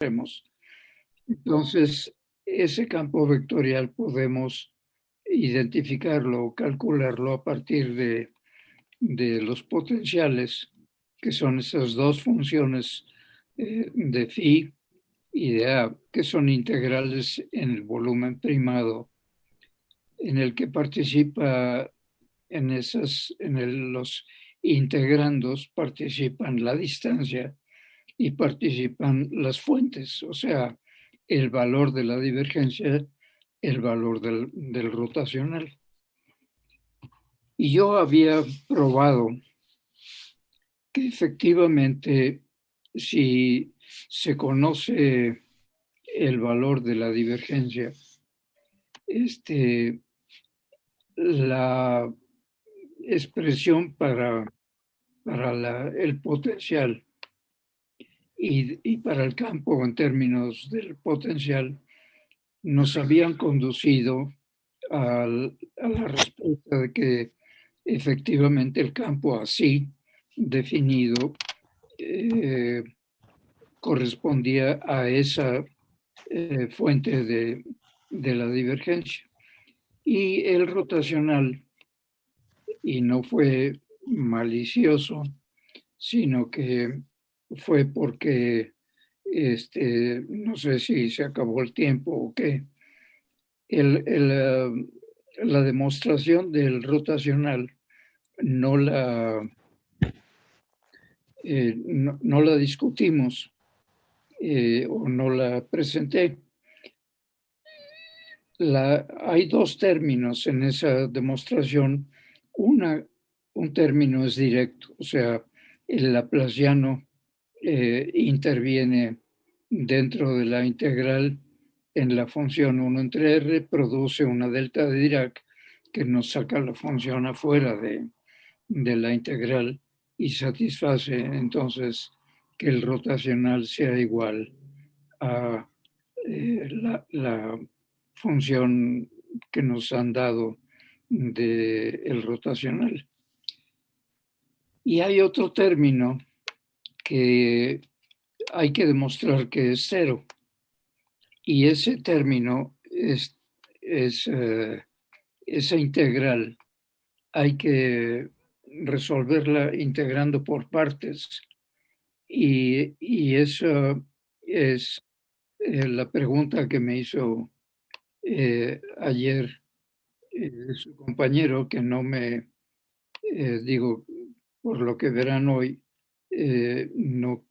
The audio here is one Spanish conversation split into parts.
vemos. Entonces, ese campo vectorial podemos identificarlo o calcularlo a partir de los potenciales, que son esas dos funciones de phi y de a, que son integrales en el volumen primado, en el que participa los integrandos participan la distancia y participan las fuentes, o sea, el valor de la divergencia, el valor del rotacional. Y yo había probado que efectivamente, si se conoce el valor de la divergencia, la expresión para el potencial y para el campo en términos del potencial nos habían conducido a la respuesta de que efectivamente el campo así definido correspondía a esa fuente de la divergencia. Y el rotacional, y no fue malicioso, sino que fue porque no sé si se acabó el tiempo o qué, la demostración del rotacional no no la discutimos o no la presenté. Hay dos términos en esa demostración. Un término es directo, o sea, el laplaciano interviene dentro de la integral en la función 1 entre r, produce una delta de Dirac que nos saca la función afuera de la integral y satisface entonces que el rotacional sea igual a la función que nos han dado del rotacional. Y hay otro término que hay que demostrar que es cero. Y ese término esa integral hay que resolverla integrando por partes. Y eso es la pregunta que me hizo ayer su compañero, que no me, digo, por lo que verán hoy, no,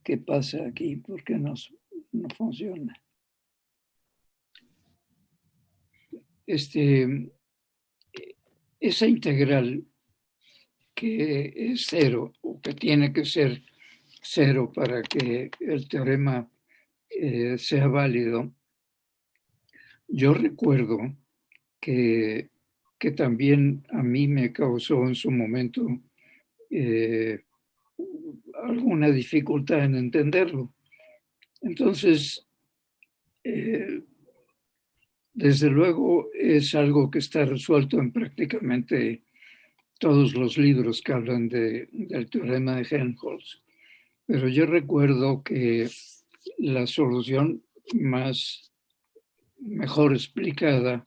¿qué pasa aquí? ¿Por qué no funciona? Esa integral que es cero, o que tiene que ser cero para que el teorema sea válido, yo recuerdo que también a mí me causó en su momento alguna dificultad en entenderlo. Entonces, desde luego es algo que está resuelto en prácticamente todos los libros que hablan del teorema de Helmholtz. Pero yo recuerdo que la solución mejor explicada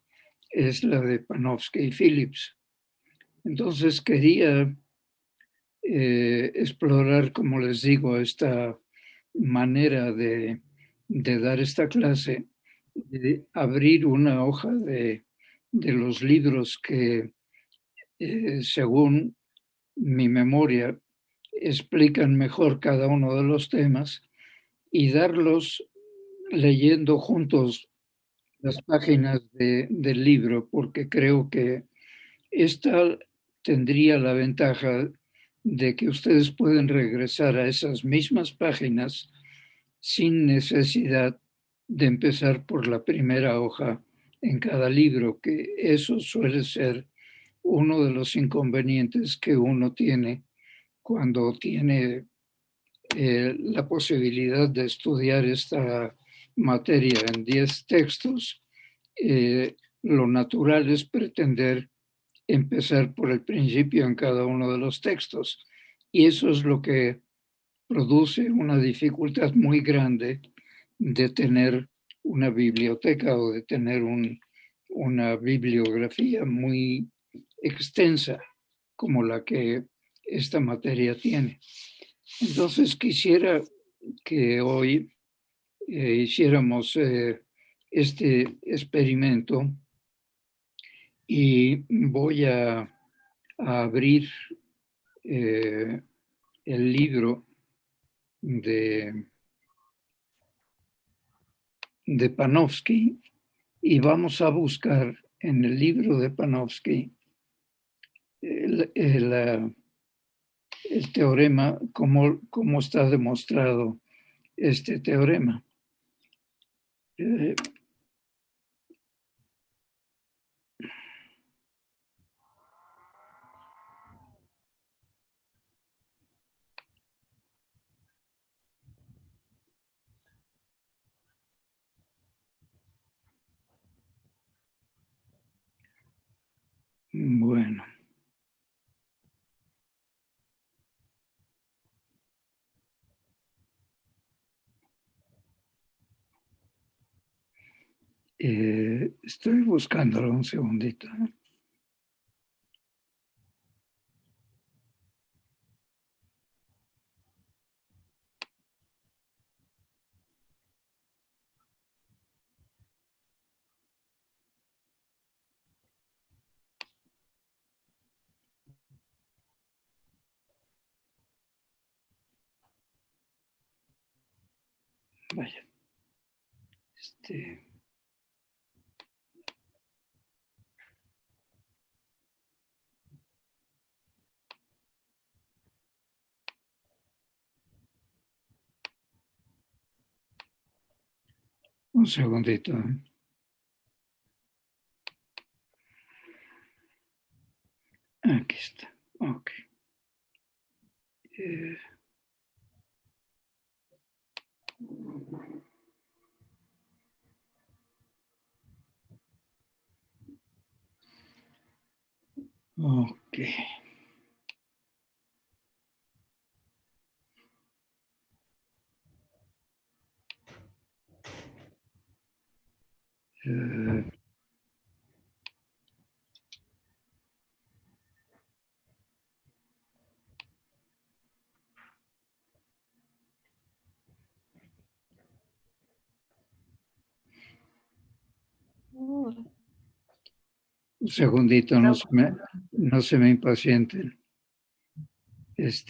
es la de Panofsky y Phillips. Entonces quería explorar, como les digo, esta manera de dar esta clase, de abrir una hoja de los libros que, según mi memoria, explican mejor cada uno de los temas y darlos leyendo juntos las páginas del libro, porque creo que esta tendría la ventaja de que ustedes pueden regresar a esas mismas páginas sin necesidad de empezar por la primera hoja en cada libro, que eso suele ser uno de los inconvenientes que uno tiene cuando tiene la posibilidad de estudiar esta materia en 10 textos. Lo natural es pretender empezar por el principio en cada uno de los textos. Y eso es lo que produce una dificultad muy grande de tener una biblioteca o de tener una bibliografía muy extensa como la que esta materia tiene. Entonces quisiera que hoy hiciéramos este experimento y voy a abrir el libro de Panofsky y vamos a buscar en el libro de Panofsky el teorema, cómo está demostrado este teorema. Bueno. Estoy buscándolo un segundito. Vaya. Un segundito. Aquí está. Ok. Ok. Un segundito, no se me impacienten. Es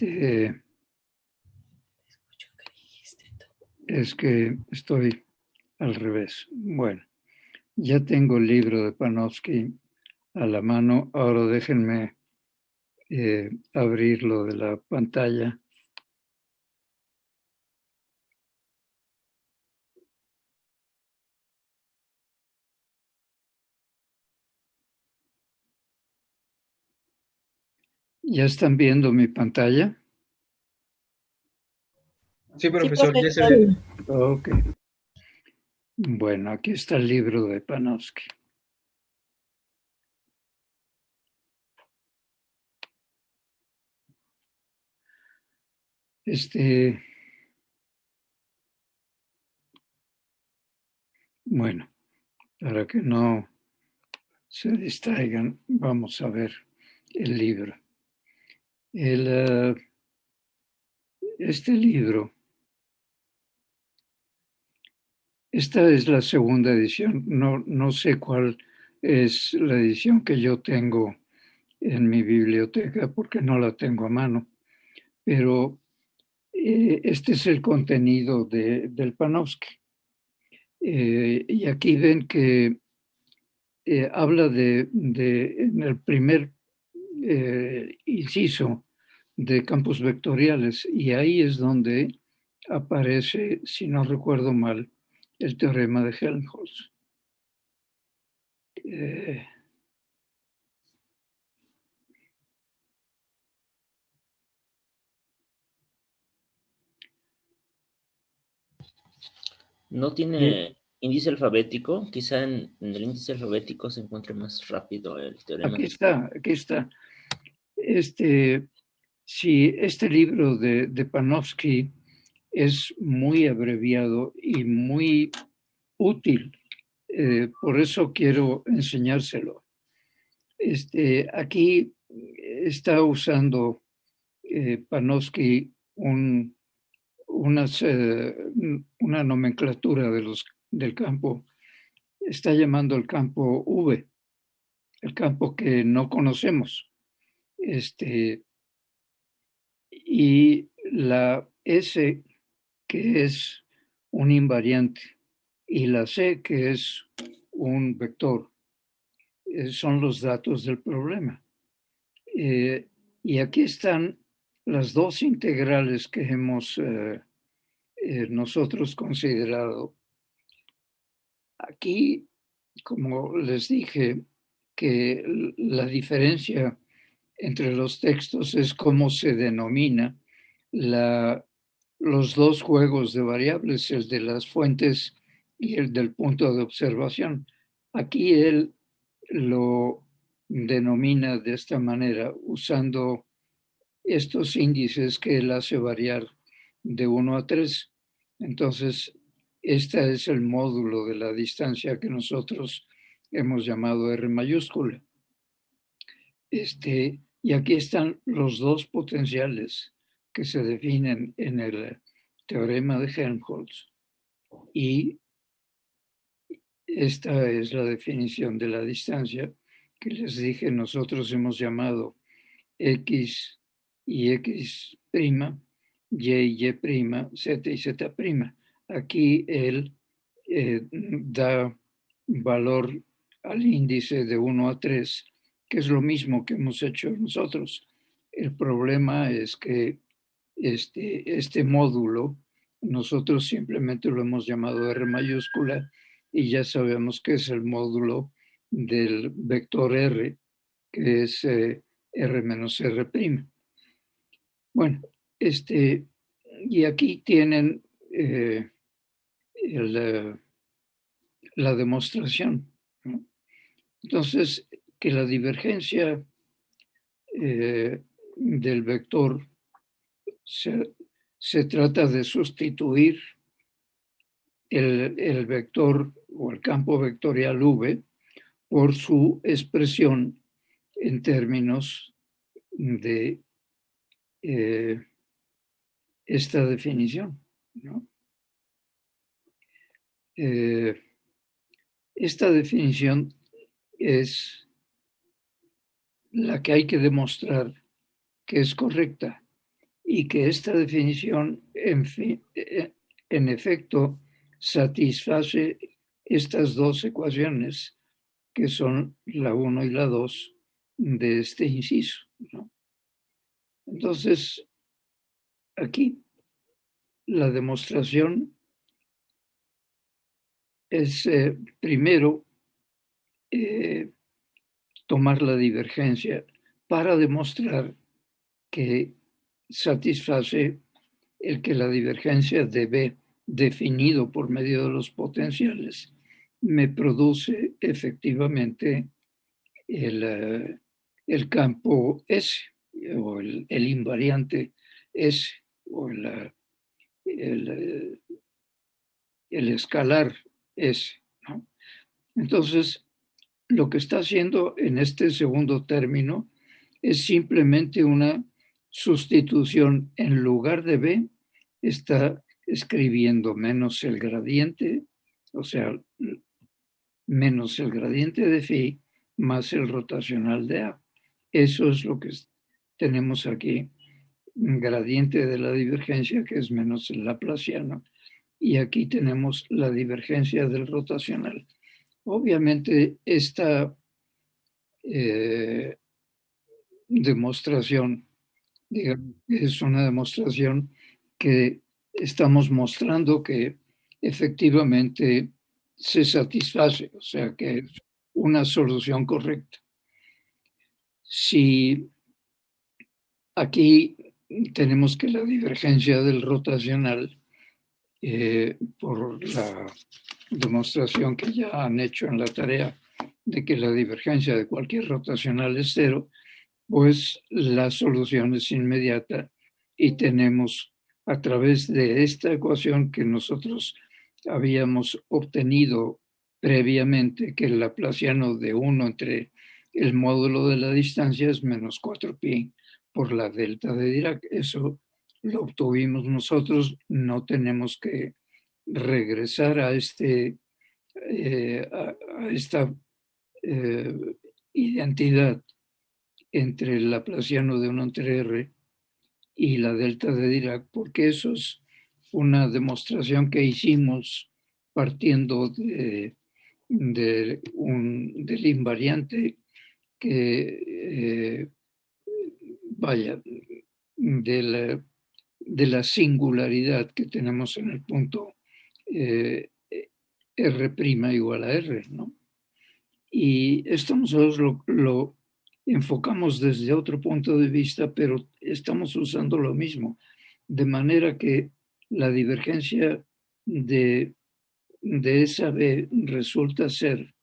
que estoy al revés. Bueno, ya tengo el libro de Panofsky a la mano. Ahora déjenme abrirlo de la pantalla. ¿Ya están viendo mi pantalla? Sí, profesor, ya se ve. Ok. Bueno, aquí está el libro de Panofsky. Bueno, para que no se distraigan, vamos a ver el libro. Este libro, esta es la segunda edición, no sé cuál es la edición que yo tengo en mi biblioteca porque no la tengo a mano, pero este es el contenido del Panofsky. Y aquí ven que habla en el primer inciso de campos vectoriales y ahí es donde aparece, si no recuerdo mal, el teorema de Helmholtz. ¿No tiene índice alfabético? Quizá en el índice alfabético se encuentre más rápido el teorema. Aquí está. Sí, este libro de Panofsky es muy abreviado y muy útil. Por eso quiero enseñárselo. Aquí está usando Panofsky una nomenclatura del campo. Está llamando el campo V, el campo que no conocemos. Y la S, que es un invariante, y la C, que es un vector, son los datos del problema. Y aquí están las dos integrales que hemos nosotros considerado. Aquí, como les dije, que la diferencia entre los textos es cómo se denomina los dos juegos de variables, el de las fuentes y el del punto de observación. Aquí él lo denomina de esta manera, usando estos índices que él hace variar de 1 a 3. Entonces, este es el módulo de la distancia que nosotros hemos llamado R mayúscula. Y aquí están los dos potenciales que se definen en el teorema de Helmholtz. Y esta es la definición de la distancia que les dije, nosotros hemos llamado X y X', Y y Y', Z y Z'. Aquí él da valor al índice de 1 a 3, que es lo mismo que hemos hecho nosotros. El problema es que este módulo nosotros simplemente lo hemos llamado R mayúscula y ya sabemos que es el módulo del vector R, que es R menos R'. Bueno, y aquí tienen la demostración, ¿no? Entonces, que la divergencia del vector se trata de sustituir el vector o el campo vectorial V por su expresión en términos de esta definición, ¿no? Esta definición es la que hay que demostrar que es correcta y que esta definición, en efecto, satisface estas dos ecuaciones, que son la 1 y la 2 de este inciso, ¿no? Entonces, aquí la demostración es primero tomar la divergencia para demostrar que satisface el que la divergencia de B definido por medio de los potenciales me produce efectivamente el campo S o el invariante S o el escalar S, ¿no? Entonces, lo que está haciendo en este segundo término es simplemente una sustitución. En lugar de B, está escribiendo menos el gradiente, o sea, menos el gradiente de phi más el rotacional de A. Eso es lo que tenemos aquí, un gradiente de la divergencia que es menos el laplaciano, y aquí tenemos la divergencia del rotacional. Obviamente esta demostración, digamos, es una demostración que estamos mostrando que efectivamente se satisface, o sea que es una solución correcta. Si aquí tenemos que la divergencia del rotacional, por la demostración que ya han hecho en la tarea de que la divergencia de cualquier rotacional es cero, pues la solución es inmediata y tenemos a través de esta ecuación que nosotros habíamos obtenido previamente, que el laplaciano de 1 entre el módulo de la distancia es menos 4pi por la delta de Dirac. Eso lo obtuvimos nosotros, no tenemos que regresar a esta identidad entre el laplaciano de 1 entre R y la delta de Dirac, porque eso es una demostración que hicimos partiendo del invariante que, de la singularidad que tenemos en el punto R' igual a R, ¿no? Y esto nosotros lo enfocamos desde otro punto de vista, pero estamos usando lo mismo, de manera que la divergencia de esa B resulta ser,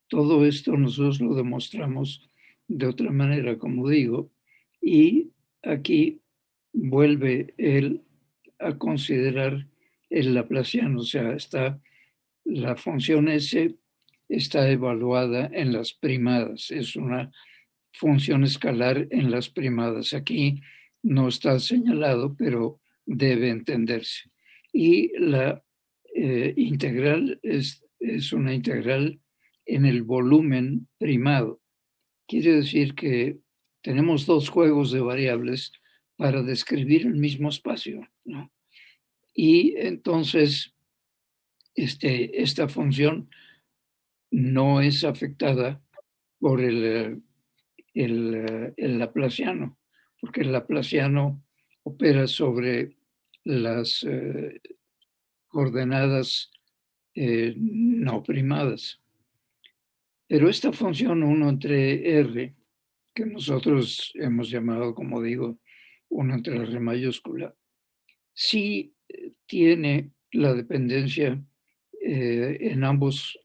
todo esto nosotros lo demostramos de otra manera, como digo, y aquí vuelve él a considerar el laplaciano, o sea, la función S está evaluada en las primadas, es una función escalar en las primadas. Aquí no está señalado, pero debe entenderse. Y la integral es una integral en el volumen primado. Quiere decir que tenemos dos juegos de variables para describir el mismo espacio, ¿no? Y entonces esta función no es afectada por el laplaciano, porque el laplaciano opera sobre las coordenadas no primadas. Pero esta función 1 entre R, que nosotros hemos llamado, como digo, 1 entre R mayúscula, sí tiene la dependencia en ambos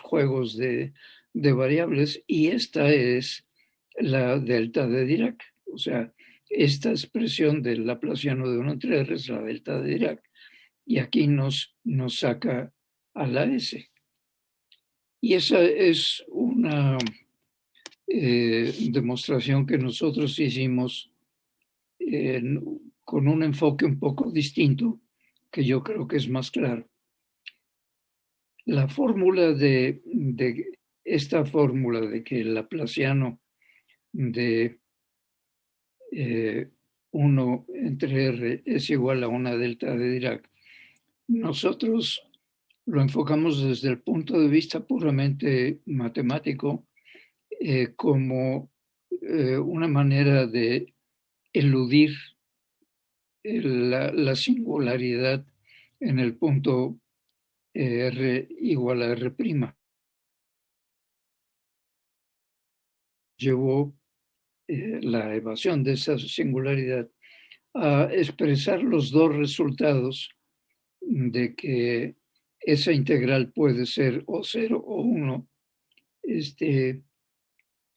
juegos de variables, y esta es la delta de Dirac. O sea, esta expresión del laplaciano de 1 entre R es la delta de Dirac, y aquí nos saca a la S. Y esa es una demostración que nosotros hicimos con un enfoque un poco distinto, que yo creo que es más claro. La fórmula esta fórmula de que el laplaciano de 1 entre R es igual a una delta de Dirac, nosotros lo enfocamos desde el punto de vista puramente matemático como una manera de eludir la singularidad en el punto R igual a R'. Llevó la evasión de esa singularidad a expresar los dos resultados de que esa integral puede ser o 0 o 1.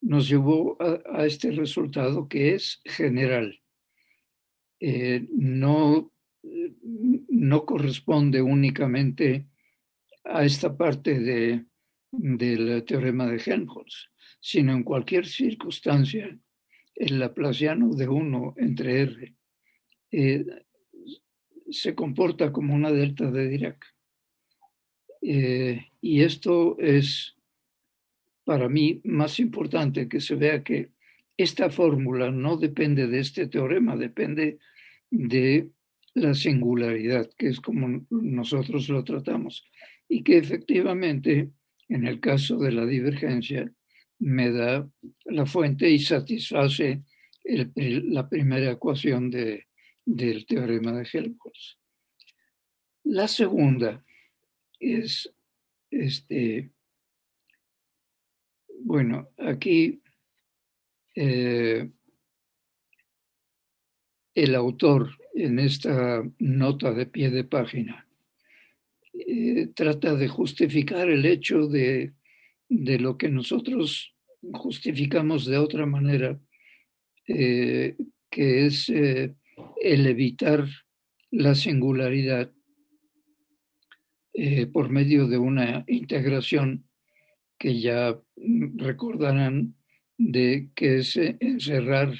Nos llevó a este resultado que es general. No corresponde únicamente a esta parte del teorema de Helmholtz, sino en cualquier circunstancia, el laplaciano de 1 entre R se comporta como una delta de Dirac. Y esto es, para mí, más importante, que se vea que esta fórmula no depende de este teorema, depende de la singularidad, que es como nosotros lo tratamos, y que efectivamente, en el caso de la divergencia, me da la fuente y satisface la primera ecuación del teorema de Helmholtz. La segunda es, bueno, aquí el autor en esta nota de pie de página trata de justificar el hecho de lo que nosotros justificamos de otra manera, que es el evitar la singularidad por medio de una integración que ya recordarán, de que es encerrar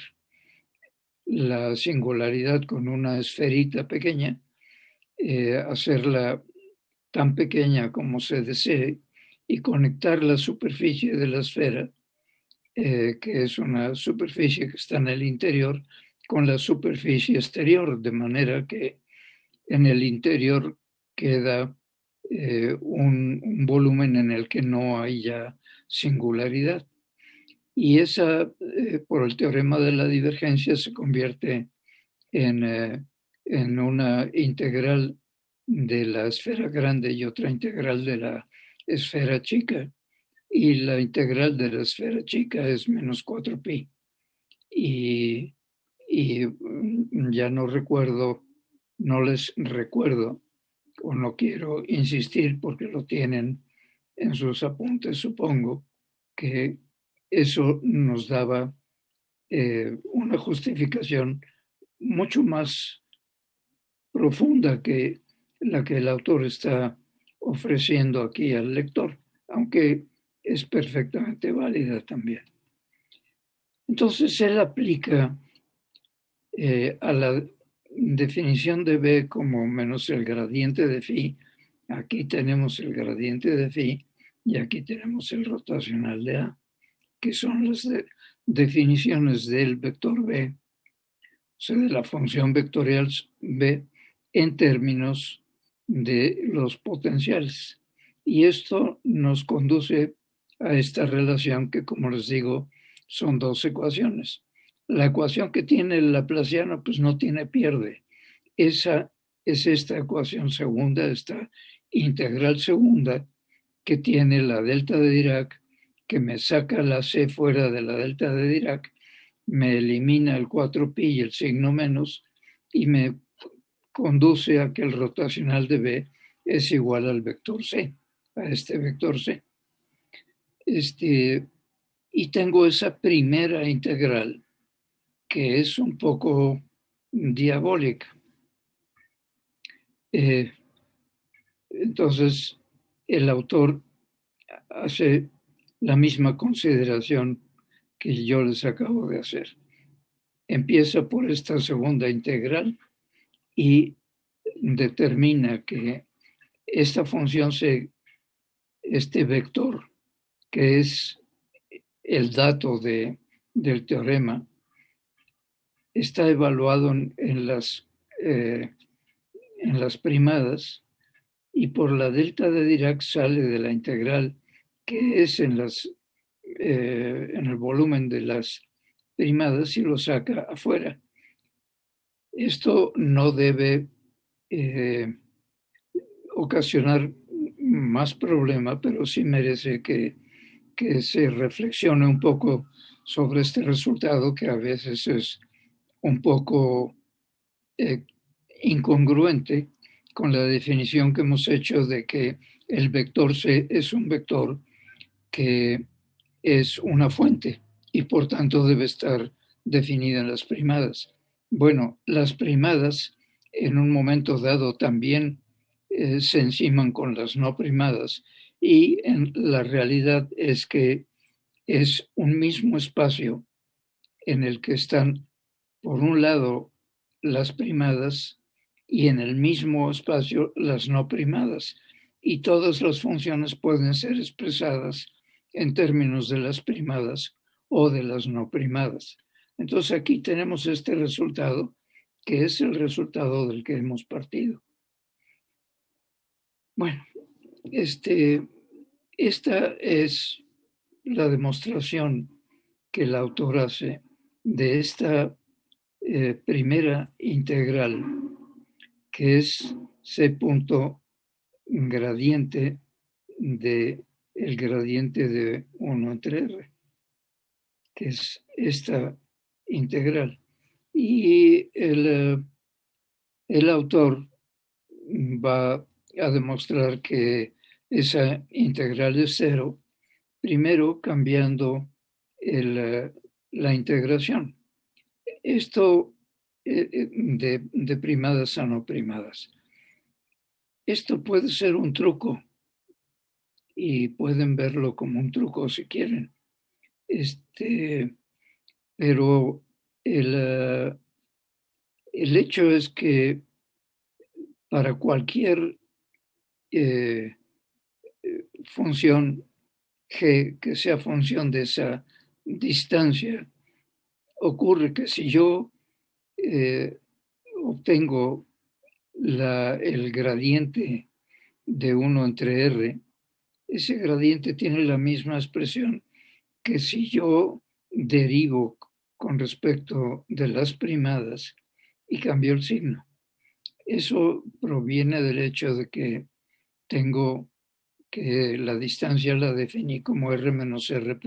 la singularidad con una esferita pequeña, hacerla tan pequeña como se desee y conectar la superficie de la esfera, que es una superficie que está en el interior, con la superficie exterior, de manera que en el interior queda un volumen en el que no haya singularidad. Y esa, por el teorema de la divergencia, se convierte en una integral de la esfera grande y otra integral de la esfera chica. Y la integral de la esfera chica es menos 4pi. Y ya no recuerdo, no les recuerdo, o no quiero insistir porque lo tienen en sus apuntes, supongo, que eso nos daba una justificación mucho más profunda que la que el autor está ofreciendo aquí al lector, aunque es perfectamente válida también. Entonces él aplica a la definición de B como menos el gradiente de phi. Aquí tenemos el gradiente de phi y aquí tenemos el rotacional de A, que son las definiciones del vector B, o sea, de la función vectorial B en términos de los potenciales. Y esto nos conduce a esta relación que, como les digo, son dos ecuaciones. La ecuación que tiene el laplaciano, pues no tiene pierde. Esa es esta ecuación segunda, esta integral segunda, que tiene la delta de Dirac, que me saca la C fuera de la delta de Dirac, me elimina el 4pi y el signo menos, y me conduce a que el rotacional de B es igual al vector C, a este vector C. Y tengo esa primera integral, que es un poco diabólica. Entonces, el autor hace la misma consideración que yo les acabo de hacer. Empieza por esta segunda integral y determina que esta función este vector, que es el dato del teorema, está evaluado en las primadas, y por la delta de Dirac sale de la integral, que es en el volumen de las primadas, y lo saca afuera. Esto no debe ocasionar más problema, pero sí merece que se reflexione un poco sobre este resultado, que a veces es un poco incongruente con la definición que hemos hecho de que el vector C es un vector que es una fuente y por tanto debe estar definida en las primadas. Bueno, las primadas en un momento dado también se enciman con las no primadas, y en la realidad es que es un mismo espacio en el que están, por un lado, las primadas y en el mismo espacio las no primadas. Y todas las funciones pueden ser expresadas en términos de las primadas o de las no primadas. Entonces aquí tenemos este resultado, que es el resultado del que hemos partido. Bueno, esta es la demostración que el autor hace de esta primera integral, que es C punto gradiente de el gradiente de 1 entre R, que es esta integral. Y el autor va a demostrar que esa integral es cero, primero cambiando la integración. Esto de primadas a no primadas. Esto puede ser un truco y pueden verlo como un truco si quieren. Pero el hecho es que para cualquier función G que sea función de esa distancia, ocurre que si yo obtengo el gradiente de 1 entre R, ese gradiente tiene la misma expresión que si yo derivo con respecto de las primadas y cambio el signo. Eso proviene del hecho de que tengo que la distancia la definí como R menos R'.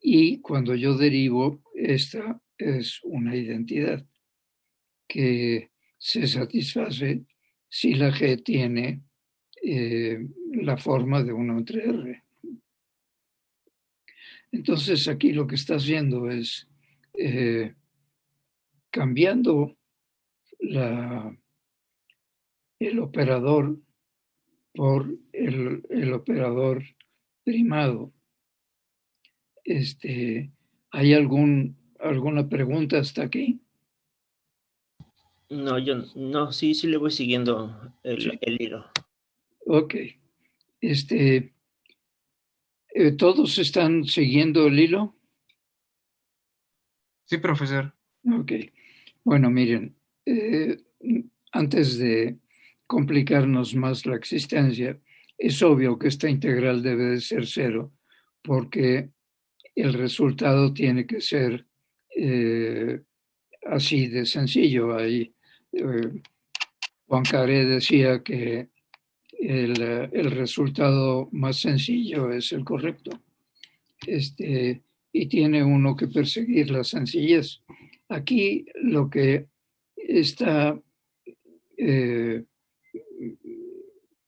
Y cuando yo derivo, esta es una identidad que se satisface si la G tiene la forma de 1 entre R. Entonces aquí lo que está haciendo es cambiando el operador por el operador primado. ¿Hay alguna pregunta hasta aquí? No, yo no, sí, sí le voy siguiendo Sí. el hilo. Ok. ¿Todos están siguiendo el hilo? Sí, profesor. Ok. Bueno, miren, antes de complicarnos más la existencia, es obvio que esta integral debe de ser cero, porque el resultado tiene que ser así de sencillo. Ahí Poincaré decía que el resultado más sencillo es el correcto. Y tiene uno que perseguir la sencillez. Aquí lo que está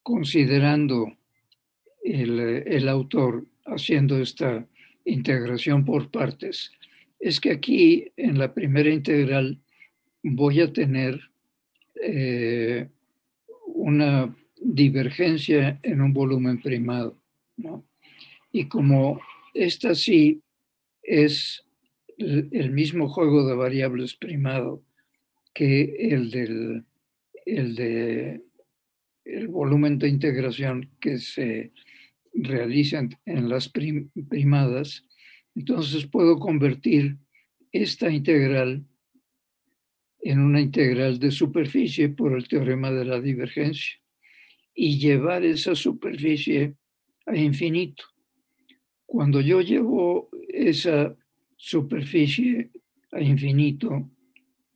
considerando el autor haciendo esta integración por partes es que aquí en la primera integral voy a tener una divergencia en un volumen primado, ¿no? Y como esta sí es el mismo juego de variables primado que el volumen de integración que se realiza en las primadas, entonces puedo convertir esta integral en una integral de superficie por el teorema de la divergencia y llevar esa superficie a infinito. Cuando yo llevo esa superficie a infinito,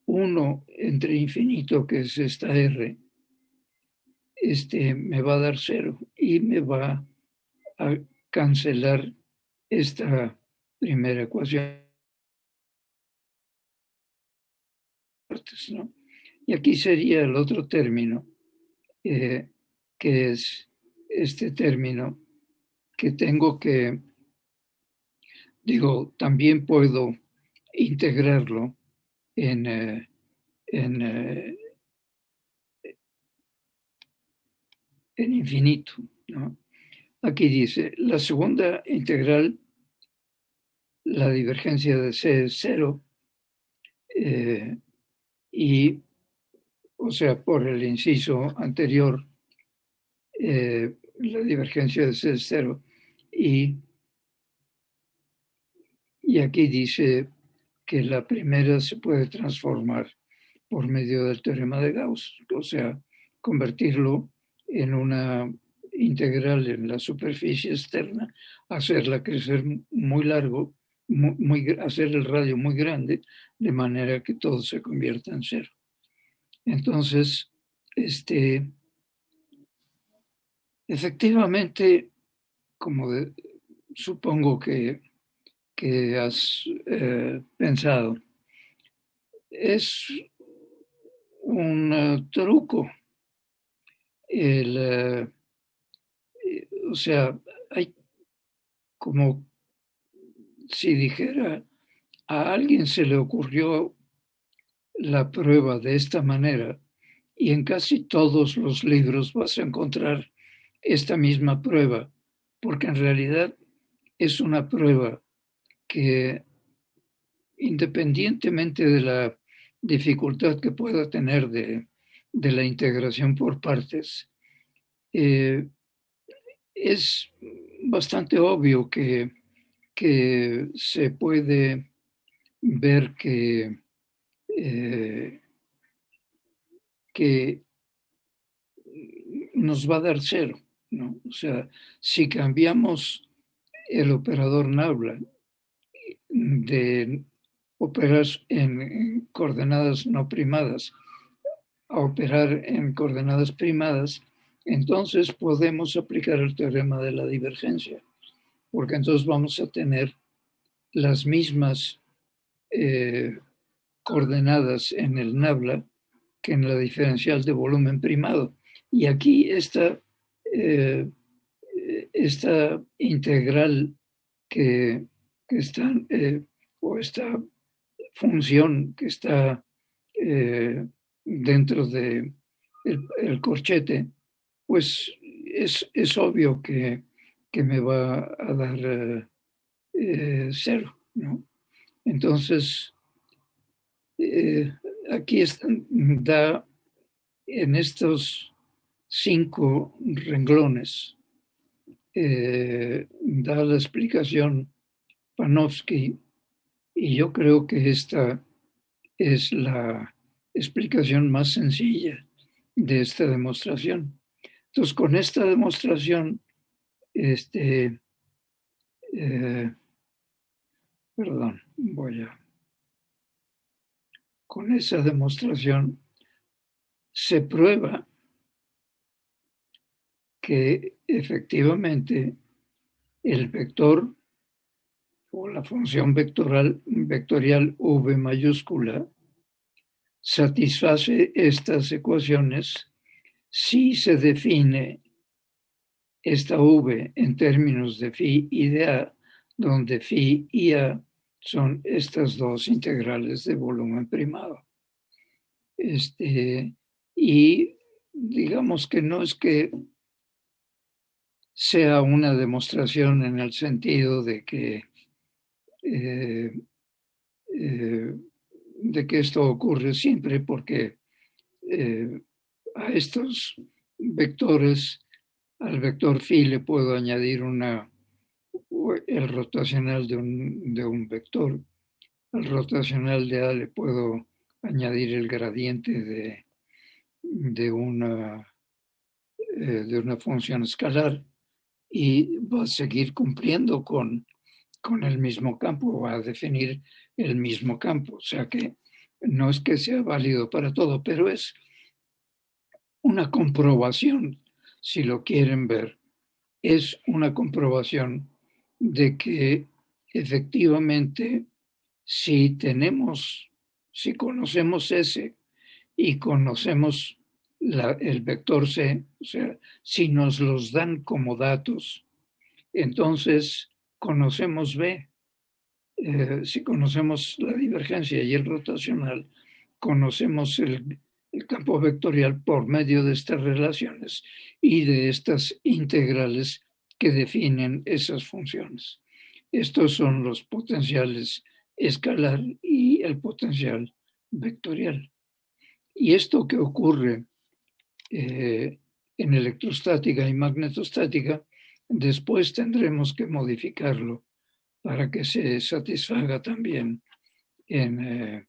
1 entre infinito, que es esta R, me va a dar 0 y me va a cancelar esta primera ecuación, ¿no? Y aquí sería el otro término, que es este término que tengo que, también puedo integrarlo en, en infinito, ¿no? Aquí dice, la segunda integral, la divergencia de C es 0, y, o sea, por el inciso anterior, la divergencia de C es 0, y aquí dice que la primera se puede transformar por medio del teorema de Gauss, o sea, convertirlo en una integral en la superficie externa, hacerla crecer muy largo, hacer el radio muy grande, de manera que todo se convierta en cero. Entonces, efectivamente, como supongo que has pensado, es un truco. O sea, hay como si dijera, a alguien se le ocurrió la prueba de esta manera, y en casi todos los libros vas a encontrar esta misma prueba, porque en realidad es una prueba que, independientemente de la dificultad que pueda tener de la integración por partes, es bastante obvio que se puede ver que nos va a dar cero, ¿no? O sea, si cambiamos el operador nabla de operar en coordenadas no primadas a operar en coordenadas primadas, entonces podemos aplicar el teorema de la divergencia, porque entonces vamos a tener las mismas coordenadas en el nabla que en la diferencial de volumen primado. Y aquí esta integral que está, o esta función que está dentro de el corchete, pues es obvio que me va a dar cero, ¿no? Entonces, aquí da en estos 5 renglones, da la explicación Panofsky, y yo creo que esta es la explicación más sencilla de esta demostración. Entonces, con esta demostración, con esa demostración se prueba que efectivamente el vector o la función vectorial V mayúscula satisface estas ecuaciones si se define esta V en términos de phi y de A, donde phi y A son estas dos integrales de volumen primado. Y digamos que no es que sea una demostración en el sentido de que esto ocurre siempre, porque a estos vectores, al vector phi le puedo añadir el rotacional de un vector, al rotacional de A le puedo añadir el gradiente de una función escalar, y va a seguir cumpliendo con el mismo campo, va a definir el mismo campo. O sea que no es que sea válido para todo, pero es una comprobación, si lo quieren ver, es una comprobación de que efectivamente si conocemos S y conocemos el vector C, o sea, si nos los dan como datos, entonces conocemos B. Si conocemos la divergencia y el rotacional, conocemos el campo vectorial por medio de estas relaciones y de estas integrales que definen esas funciones. Estos son los potenciales escalar y el potencial vectorial. Y esto que ocurre en electrostática y magnetostática, después tendremos que modificarlo para que se satisfaga también de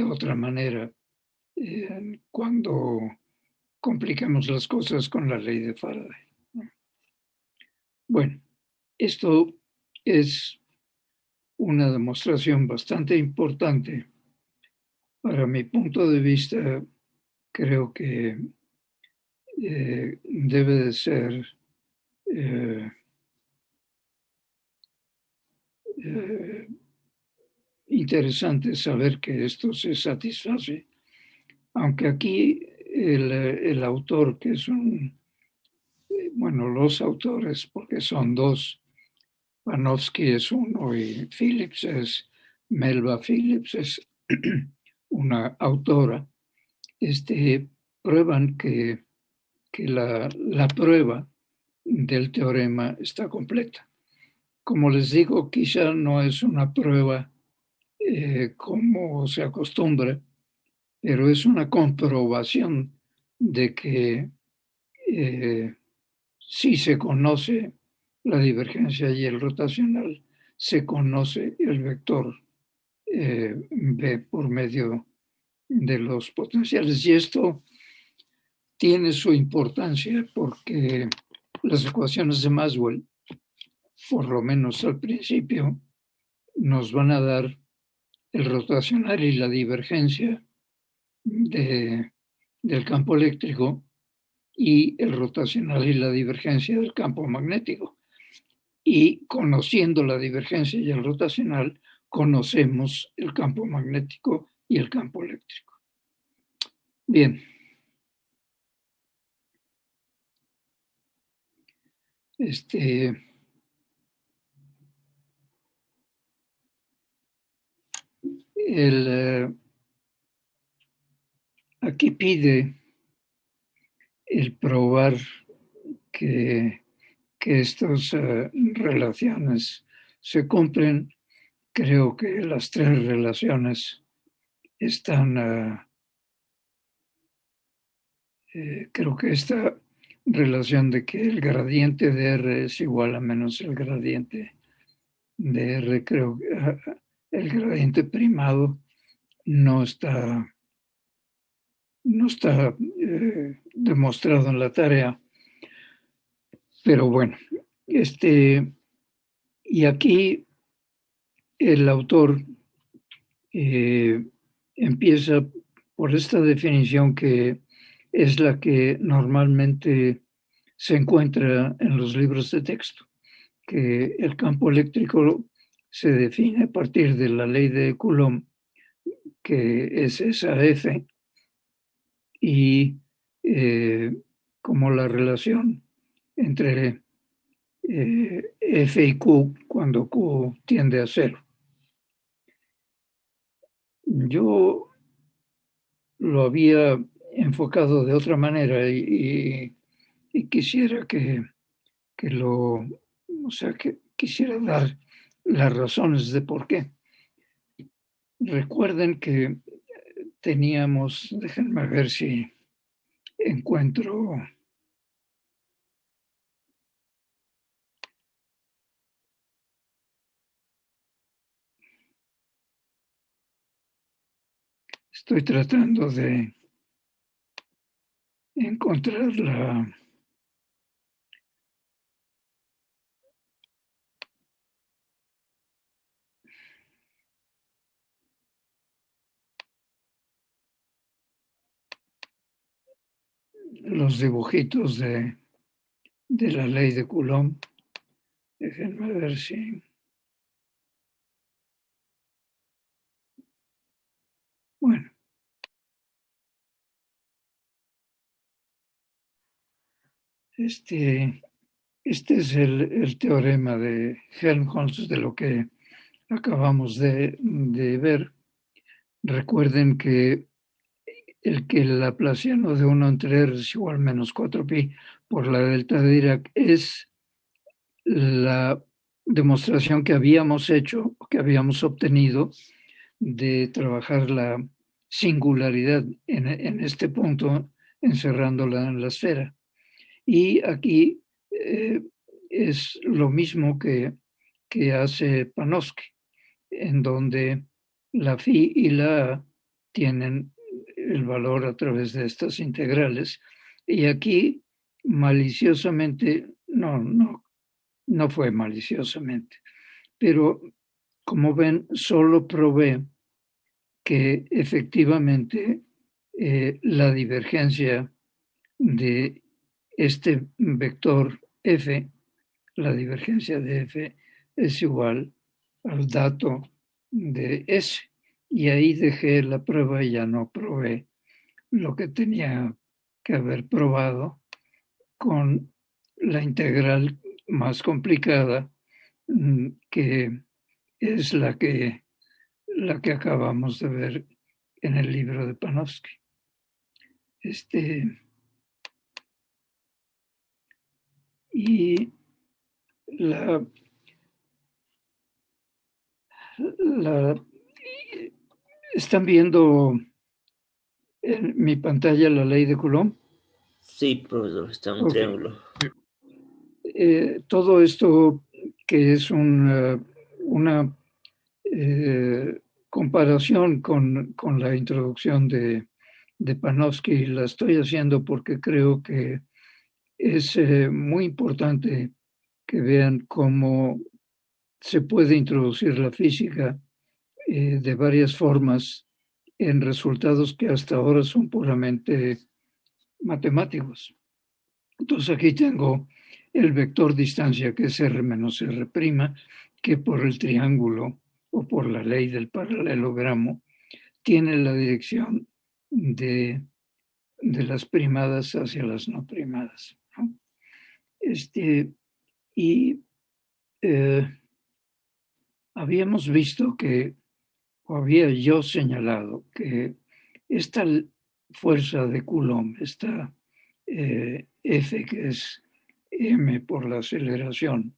otra manera cuando complicamos las cosas con la ley de Faraday. Bueno, esto es una demostración bastante importante. Para mi punto de vista, creo que debe de ser interesante saber que esto se satisface, aunque aquí el autor, que es los autores, porque son dos, Panofsky es uno y Melba Phillips es una autora, prueban que la prueba del teorema está completa. Como les digo, quizá no es una prueba como se acostumbra, pero es una comprobación de que si se conoce la divergencia y el rotacional, se conoce el vector B por medio de los potenciales. Y esto tiene su importancia porque las ecuaciones de Maxwell, por lo menos al principio, nos van a dar el rotacional y la divergencia del campo eléctrico y el rotacional y la divergencia del campo magnético. Y conociendo la divergencia y el rotacional, conocemos el campo magnético y el campo eléctrico. Bien. Aquí pide el probar que estas relaciones se cumplen. Creo que las tres relaciones están, creo que esta relación de que el gradiente de R es igual a menos el gradiente de R, creo que el gradiente primado no está demostrado en la tarea. Pero bueno, y aquí el autor empieza por esta definición que es la que normalmente se encuentra en los libros de texto, que el campo eléctrico se define a partir de la ley de Coulomb, que es esa F, y como la relación entre F y Q cuando Q tiende a cero. Yo lo había enfocado de otra manera y quisiera que quisiera dar las razones de por qué. Recuerden que teníamos, déjenme ver si encuentro estoy tratando de encontrar los dibujitos de la ley de Coulomb. Déjenme ver si... Bueno. Este es el teorema de Helmholtz, de lo que acabamos de ver. Recuerden que el laplaciano de 1 entre r es igual a menos 4pi por la delta de Dirac es la demostración que habíamos hecho, que habíamos obtenido de trabajar la singularidad en este punto, encerrándola en la esfera. Y aquí es lo mismo que hace Panofsky, en donde la phi y la a tienen el valor a través de estas integrales. Y aquí maliciosamente, no fue maliciosamente, pero como ven, solo probé que efectivamente la divergencia de este vector F, la divergencia de F es igual al dato de S. Y ahí dejé la prueba y ya no probé lo que tenía que haber probado con la integral más complicada que es la que acabamos de ver en el libro de Panofsky. Y ¿están viendo en mi pantalla la ley de Coulomb? Sí, profesor, está en un Okay. triángulo. Todo esto que es una comparación con la introducción de Panofsky, la estoy haciendo porque creo que es muy importante que vean cómo se puede introducir la física de varias formas en resultados que hasta ahora son puramente matemáticos. Entonces aquí tengo el vector distancia, que es R menos R', que por el triángulo o por la ley del paralelogramo tiene la dirección de las primadas hacia las no primadas, ¿no? Y habíamos visto que, o había yo señalado, que esta fuerza de Coulomb, esta F, que es m por la aceleración,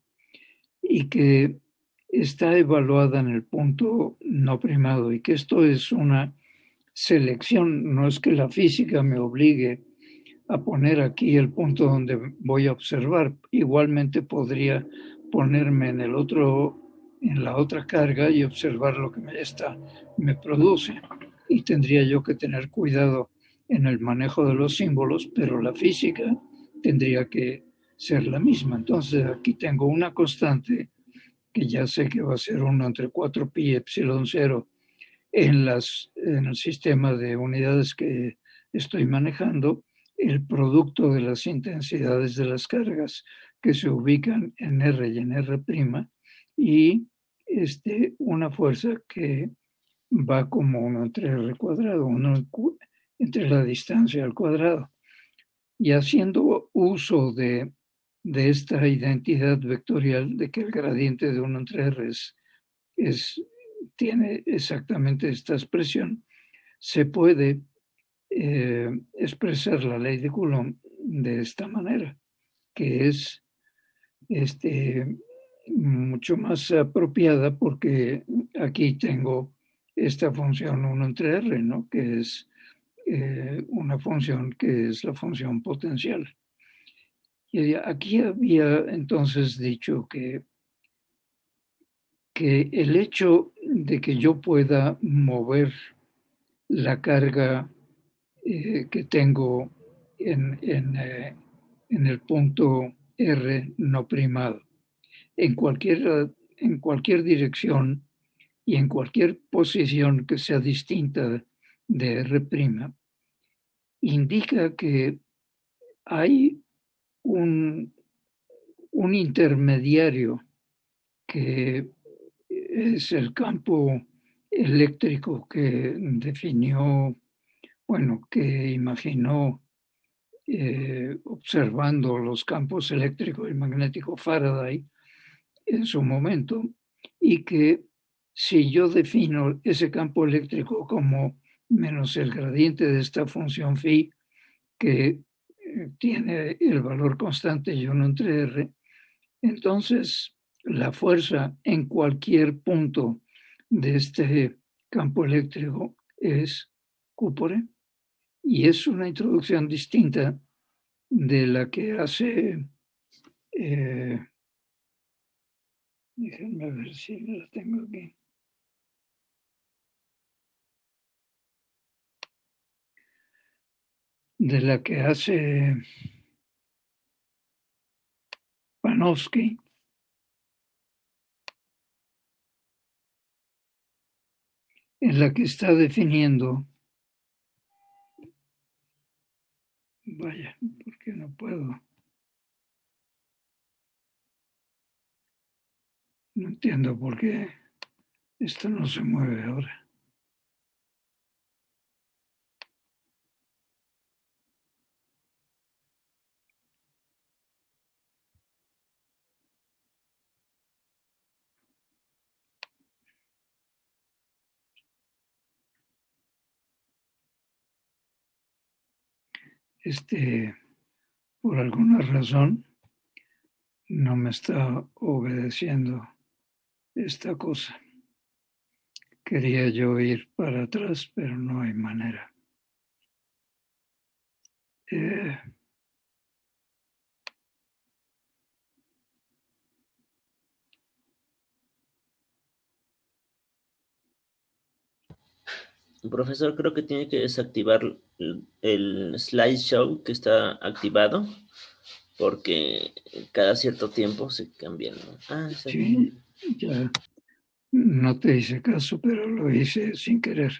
y que está evaluada en el punto no primado, y que esto es una selección, no es que la física me obligue a poner aquí el punto donde voy a observar. Igualmente podría ponerme en la otra carga y observar lo que me produce. Y tendría yo que tener cuidado en el manejo de los símbolos, pero la física tendría que ser la misma. Entonces aquí tengo una constante que ya sé que va a ser 1 entre 4 pi epsilon 0 en el sistema de unidades que estoy manejando, el producto de las intensidades de las cargas que se ubican en R y en R', y una fuerza que va como 1 entre R cuadrado, 1 entre la distancia al cuadrado. Y haciendo uso de esta identidad vectorial de que el gradiente de 1 entre R tiene exactamente esta expresión, se puede expresar la ley de Coulomb de esta manera, que es mucho más apropiada, porque aquí tengo esta función 1 entre R, ¿no? Que es una función que es la función potencial. Y aquí había entonces dicho que el hecho de que yo pueda mover la carga que tengo en el punto R no primado, en cualquier dirección y en cualquier posición que sea distinta de R', indica que hay un intermediario que es el campo eléctrico que definió, que imaginó observando los campos eléctricos y magnéticos Faraday en su momento, y que si yo defino ese campo eléctrico como menos el gradiente de esta función phi, que tiene el valor constante y 1 entre R, entonces la fuerza en cualquier punto de este campo eléctrico es Q por E. Y es una introducción distinta de la que hace, déjenme ver si la tengo aquí, de la que hace Panofsky, en la que está definiendo, vaya, ¿por qué no puedo? No entiendo por qué esto no se mueve ahora. por alguna razón, no me está obedeciendo esta cosa. Quería yo ir para atrás, pero no hay manera. Profesor, creo que tiene que desactivar el slideshow que está activado, porque cada cierto tiempo se cambian, ¿no? Ah, sí, ya no te hice caso, pero lo hice sin querer.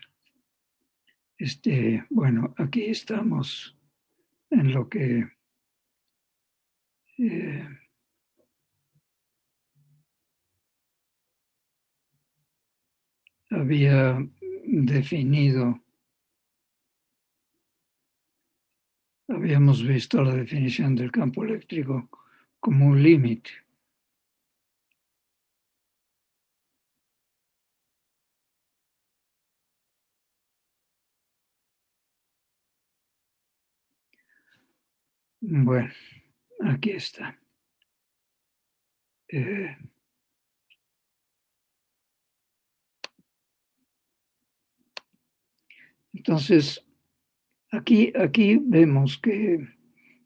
Bueno, aquí estamos en lo que había definido. Habíamos visto la definición del campo eléctrico como un límite. Bueno, aquí está. Entonces, aquí vemos que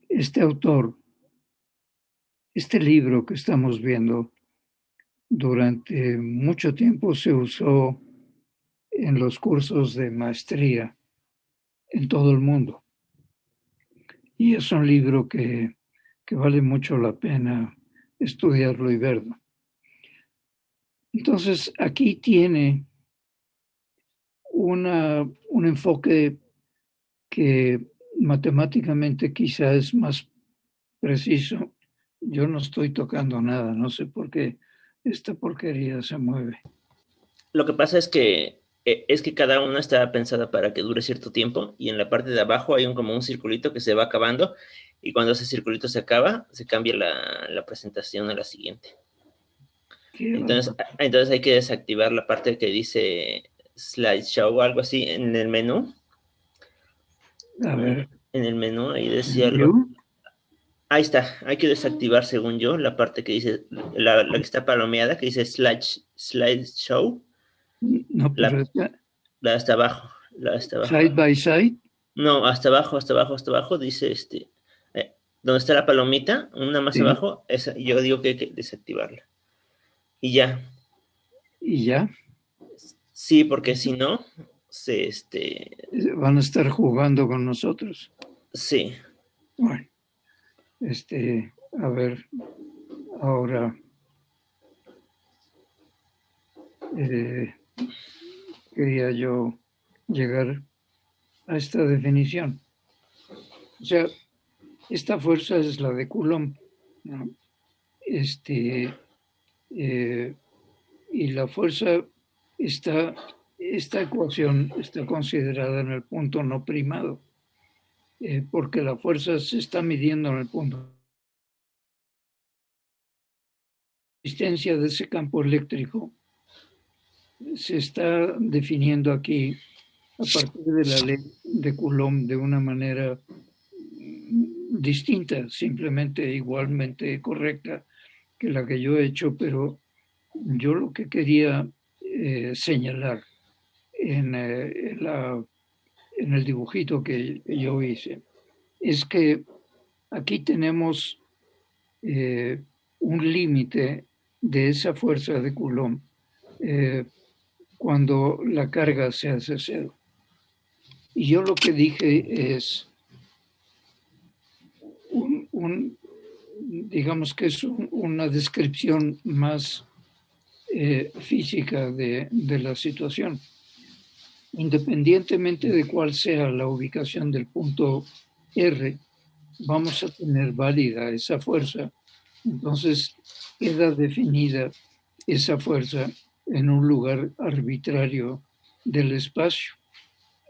este autor, este libro que estamos viendo, durante mucho tiempo se usó en los cursos de maestría en todo el mundo. Y es un libro que vale mucho la pena estudiarlo y verlo. Entonces, aquí tiene un enfoque que matemáticamente quizá es más preciso. Yo no estoy tocando nada, no sé por qué esta porquería se mueve. Lo que pasa es que cada una está pensada para que dure cierto tiempo y en la parte de abajo hay como un circulito que se va acabando y cuando ese circulito se acaba, se cambia la presentación a la siguiente. Entonces hay que desactivar la parte que dice slideshow o algo así en el menú. A ver. En el menú ahí decía algo. Ahí está, hay que desactivar según yo la parte que dice, la que está palomeada, que dice slideshow. No, pero la hasta abajo, la hasta abajo. Side by side. No, hasta abajo, dice donde está la palomita, una más abajo, esa, yo digo que hay que desactivarla. Y ya. ¿Y ya? Sí, porque si no, van a estar jugando con nosotros. Sí. Bueno, a ver, ahora quería yo llegar a esta definición. O sea, esta fuerza es la de Coulomb, ¿no? Y la fuerza esta ecuación está considerada en el punto no primado, porque la fuerza se está midiendo en el punto. La existencia de ese campo eléctrico se está definiendo aquí a partir de la ley de Coulomb de una manera distinta, simplemente igualmente correcta que la que yo he hecho, pero yo lo que quería señalar en el dibujito que yo hice es que aquí tenemos un límite de esa fuerza de Coulomb cuando la carga se hace cero. Y yo lo que dije es digamos que es una descripción más física de la situación. Independientemente de cuál sea la ubicación del punto R, vamos a tener válida esa fuerza. Entonces queda definida esa fuerza en un lugar arbitrario del espacio,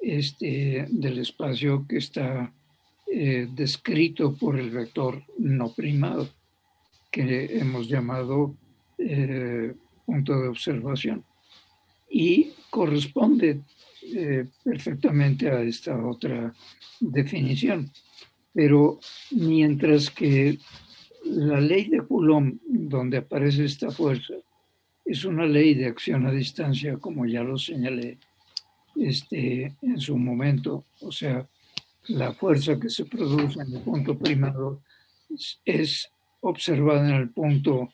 del espacio que está descrito por el vector no primado, que hemos llamado punto de observación. Y corresponde perfectamente a esta otra definición. Pero mientras que la ley de Coulomb, donde aparece esta fuerza, es una ley de acción a distancia, como ya lo señalé en su momento. O sea, la fuerza que se produce en el punto primado es observada en el punto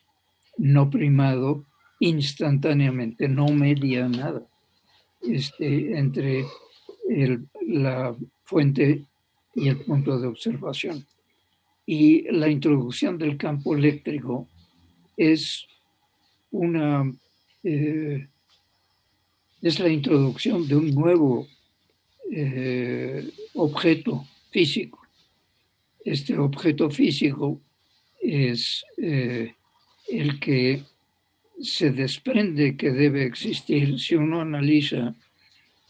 no primado instantáneamente, no media nada entre la fuente y el punto de observación. Y la introducción del campo eléctrico es es la introducción de un nuevo objeto físico. Este objeto físico es el que se desprende que debe existir si uno analiza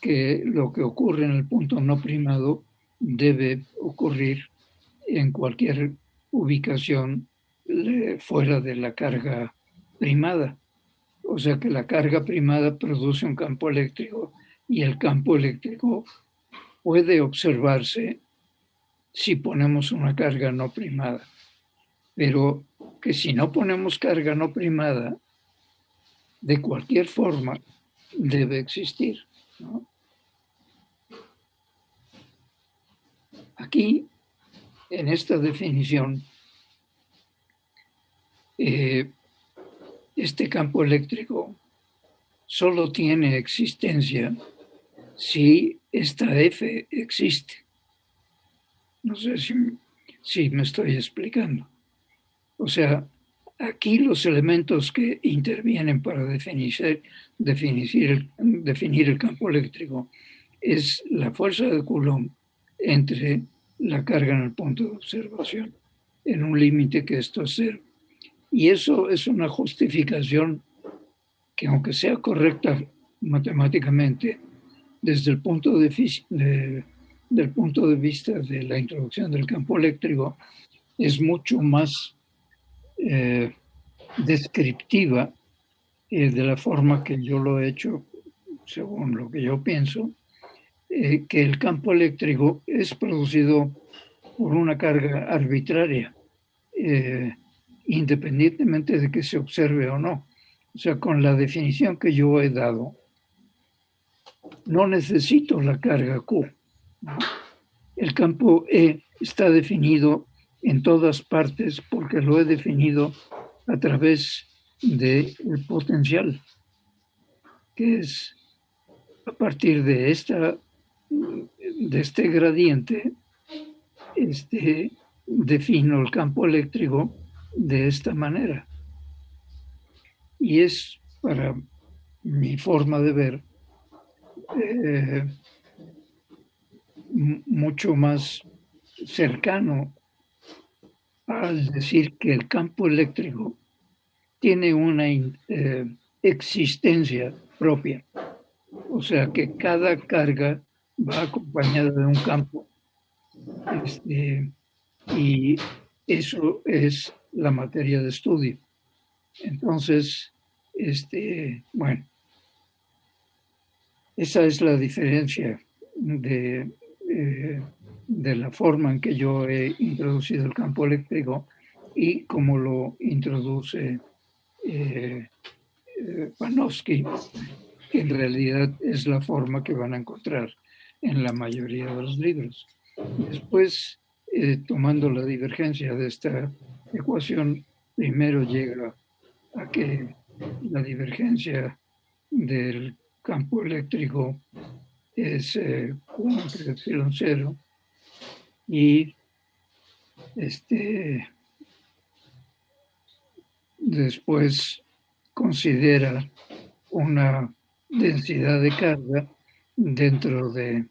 que lo que ocurre en el punto no primado debe ocurrir en cualquier ubicación fuera de la carga primada. O sea que la carga primada produce un campo eléctrico y el campo eléctrico puede observarse si ponemos una carga no primada. Pero que si no ponemos carga no primada, de cualquier forma debe existir, ¿no? Aquí, en esta definición, este campo eléctrico solo tiene existencia si esta F existe. No sé si me estoy explicando. O sea, aquí los elementos que intervienen para definir el campo eléctrico es la fuerza de Coulomb entre la carga en el punto de observación, en un límite que esto es cero. Y eso es una justificación que, aunque sea correcta matemáticamente, desde el punto del punto de vista de la introducción del campo eléctrico, es mucho más descriptiva de la forma que yo lo he hecho, según lo que yo pienso, que el campo eléctrico es producido por una carga arbitraria, independientemente de que se observe o no. O sea, con la definición que yo he dado, no necesito la carga Q, ¿no? El campo E está definido en todas partes porque lo he definido a través del potencial, que es a partir de este gradiente, defino el campo eléctrico de esta manera. Y es, para mi forma de ver, mucho más cercano al decir que el campo eléctrico tiene una existencia propia. O sea que cada carga va acompañada de un campo. Y eso es la materia de estudio. Entonces, bueno, esa es la diferencia de la forma en que yo he introducido el campo eléctrico y cómo lo introduce Panofsky, que en realidad es la forma que van a encontrar en la mayoría de los libros. Después, tomando la divergencia de esta ecuación, primero llega a que la divergencia del campo eléctrico es 1 entre epsilon 0 y después considera una densidad de carga dentro de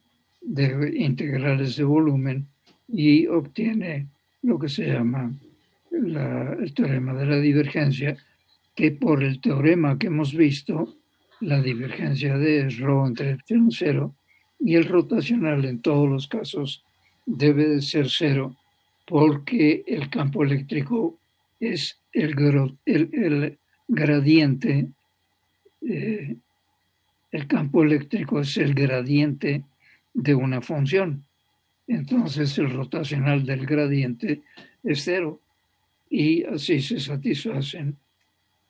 integrales de volumen y obtiene lo que se llama el teorema de la divergencia, que por el teorema que hemos visto, la divergencia de es ρ entre epsilon 0 y el rotacional en todos los casos debe de ser 0 porque el campo eléctrico es el gradiente, el campo eléctrico es el gradiente de una función. entonces el rotacional del gradiente es cero. Y así se satisfacen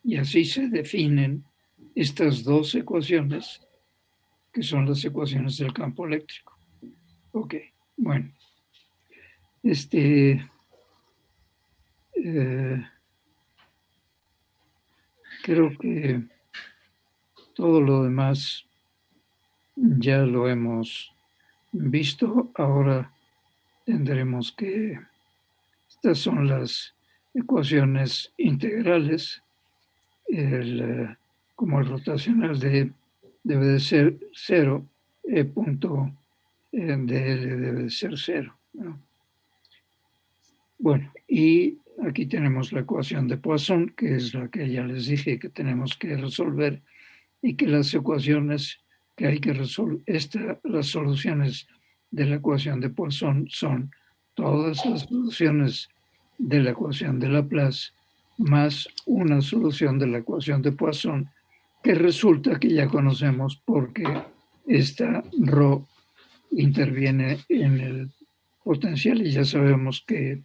y así se definen estas dos ecuaciones, que son las ecuaciones del campo eléctrico. Ok, bueno. Creo que todo lo demás ya lo hemos visto. Ahora tendremos que... Estas son las ecuaciones integrales. Como el rotacional debe de ser cero, E punto dl debe de ser cero, ¿no? Bueno, y aquí tenemos la ecuación de Poisson, que es la que ya les dije que tenemos que resolver, y que las ecuaciones que hay que resolver, las soluciones de la ecuación de Poisson son todas las soluciones de la ecuación de Laplace más una solución de la ecuación de Poisson, que resulta que ya conocemos porque esta ρ interviene en el potencial y ya sabemos que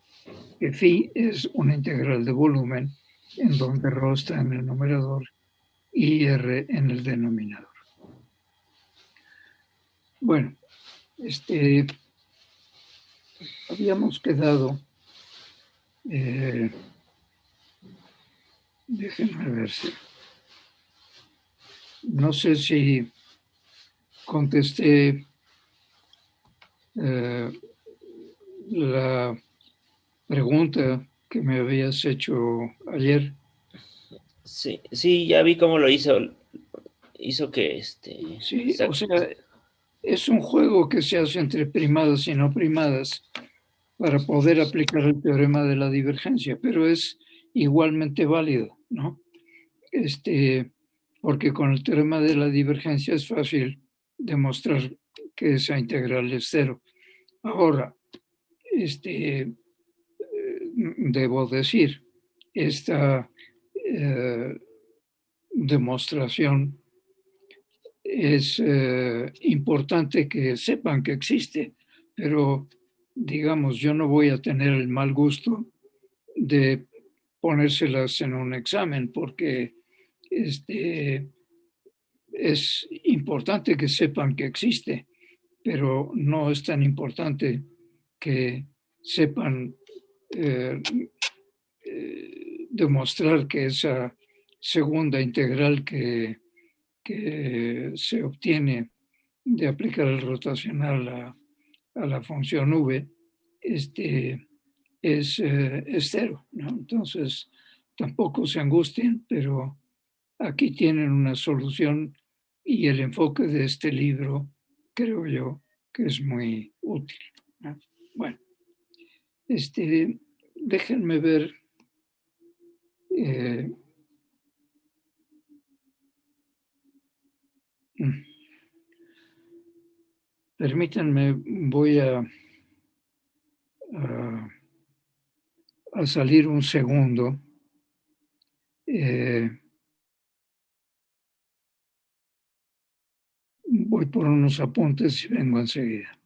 phi es una integral de volumen en donde ρ está en el numerador y r en el denominador. Bueno, habíamos quedado, déjenme ver si, no sé si contesté la pregunta que me habías hecho ayer. Sí, sí, ya vi cómo lo hizo. Hizo que Sí, o sea, es un juego que se hace entre primadas y no primadas para poder aplicar el teorema de la divergencia, pero es igualmente válido, ¿no? Porque con el teorema de la divergencia es fácil demostrar que esa integral es cero. Ahora, debo decir, esta demostración es importante que sepan que existe, pero digamos, yo no voy a tener el mal gusto de ponérselas en un examen porque es importante que sepan que existe, pero no es tan importante que sepan demostrar que esa segunda integral que se obtiene de aplicar el rotacional a la función v es cero, ¿no? Entonces, tampoco se angustien, pero aquí tienen una solución y el enfoque de este libro creo yo que es muy útil, ¿no? Bueno, déjenme ver. Eh, Permítanme, voy a salir un segundo. Voy por unos apuntes y vengo enseguida.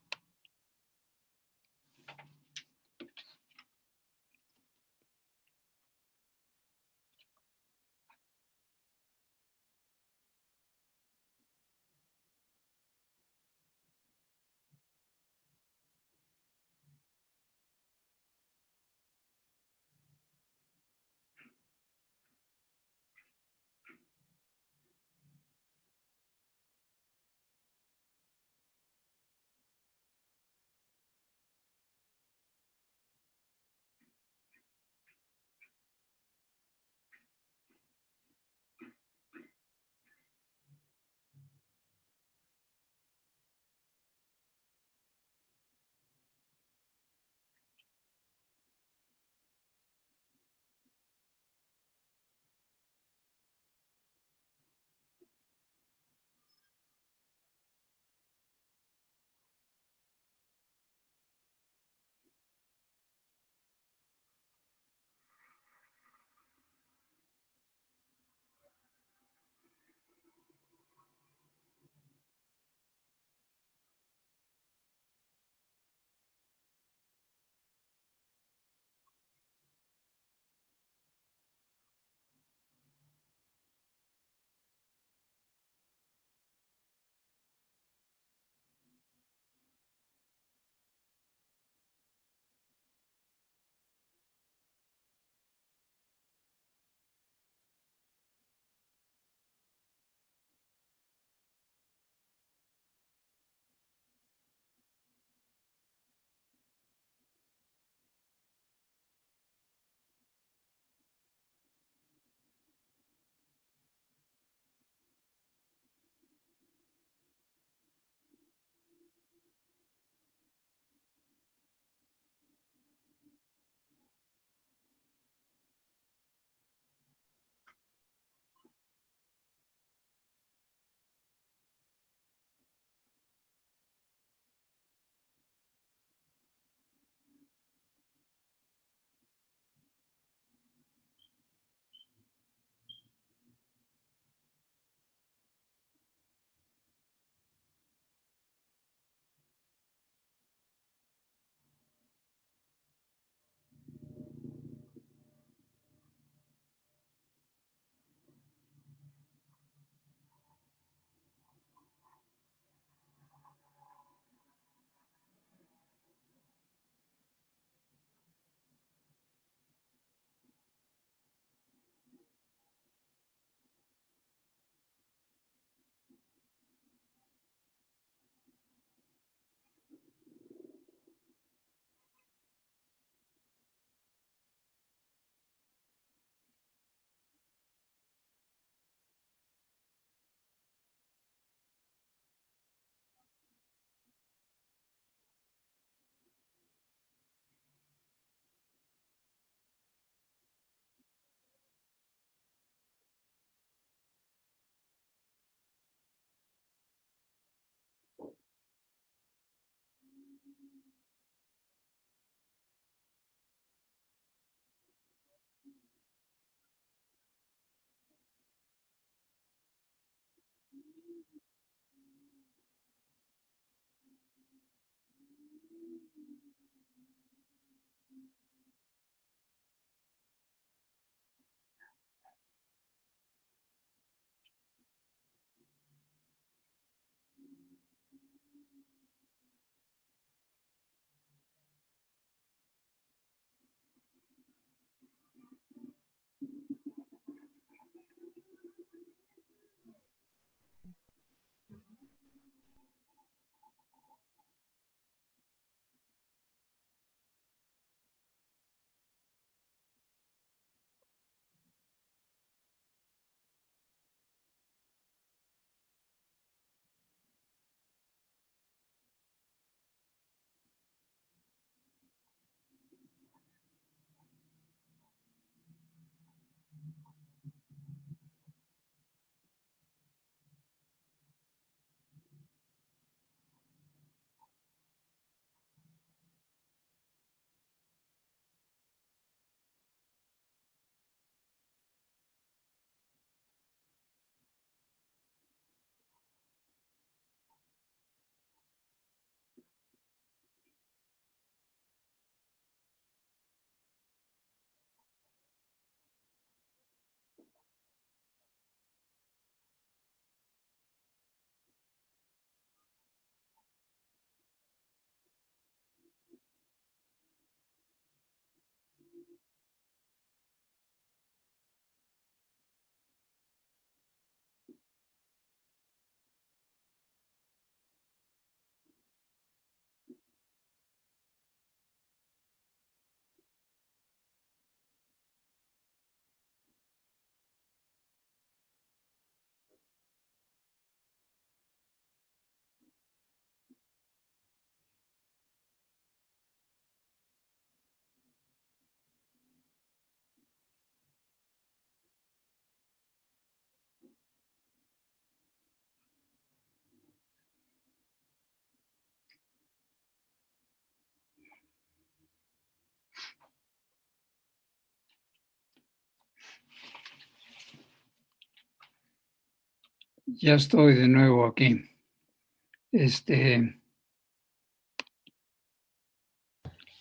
Ya estoy de nuevo aquí.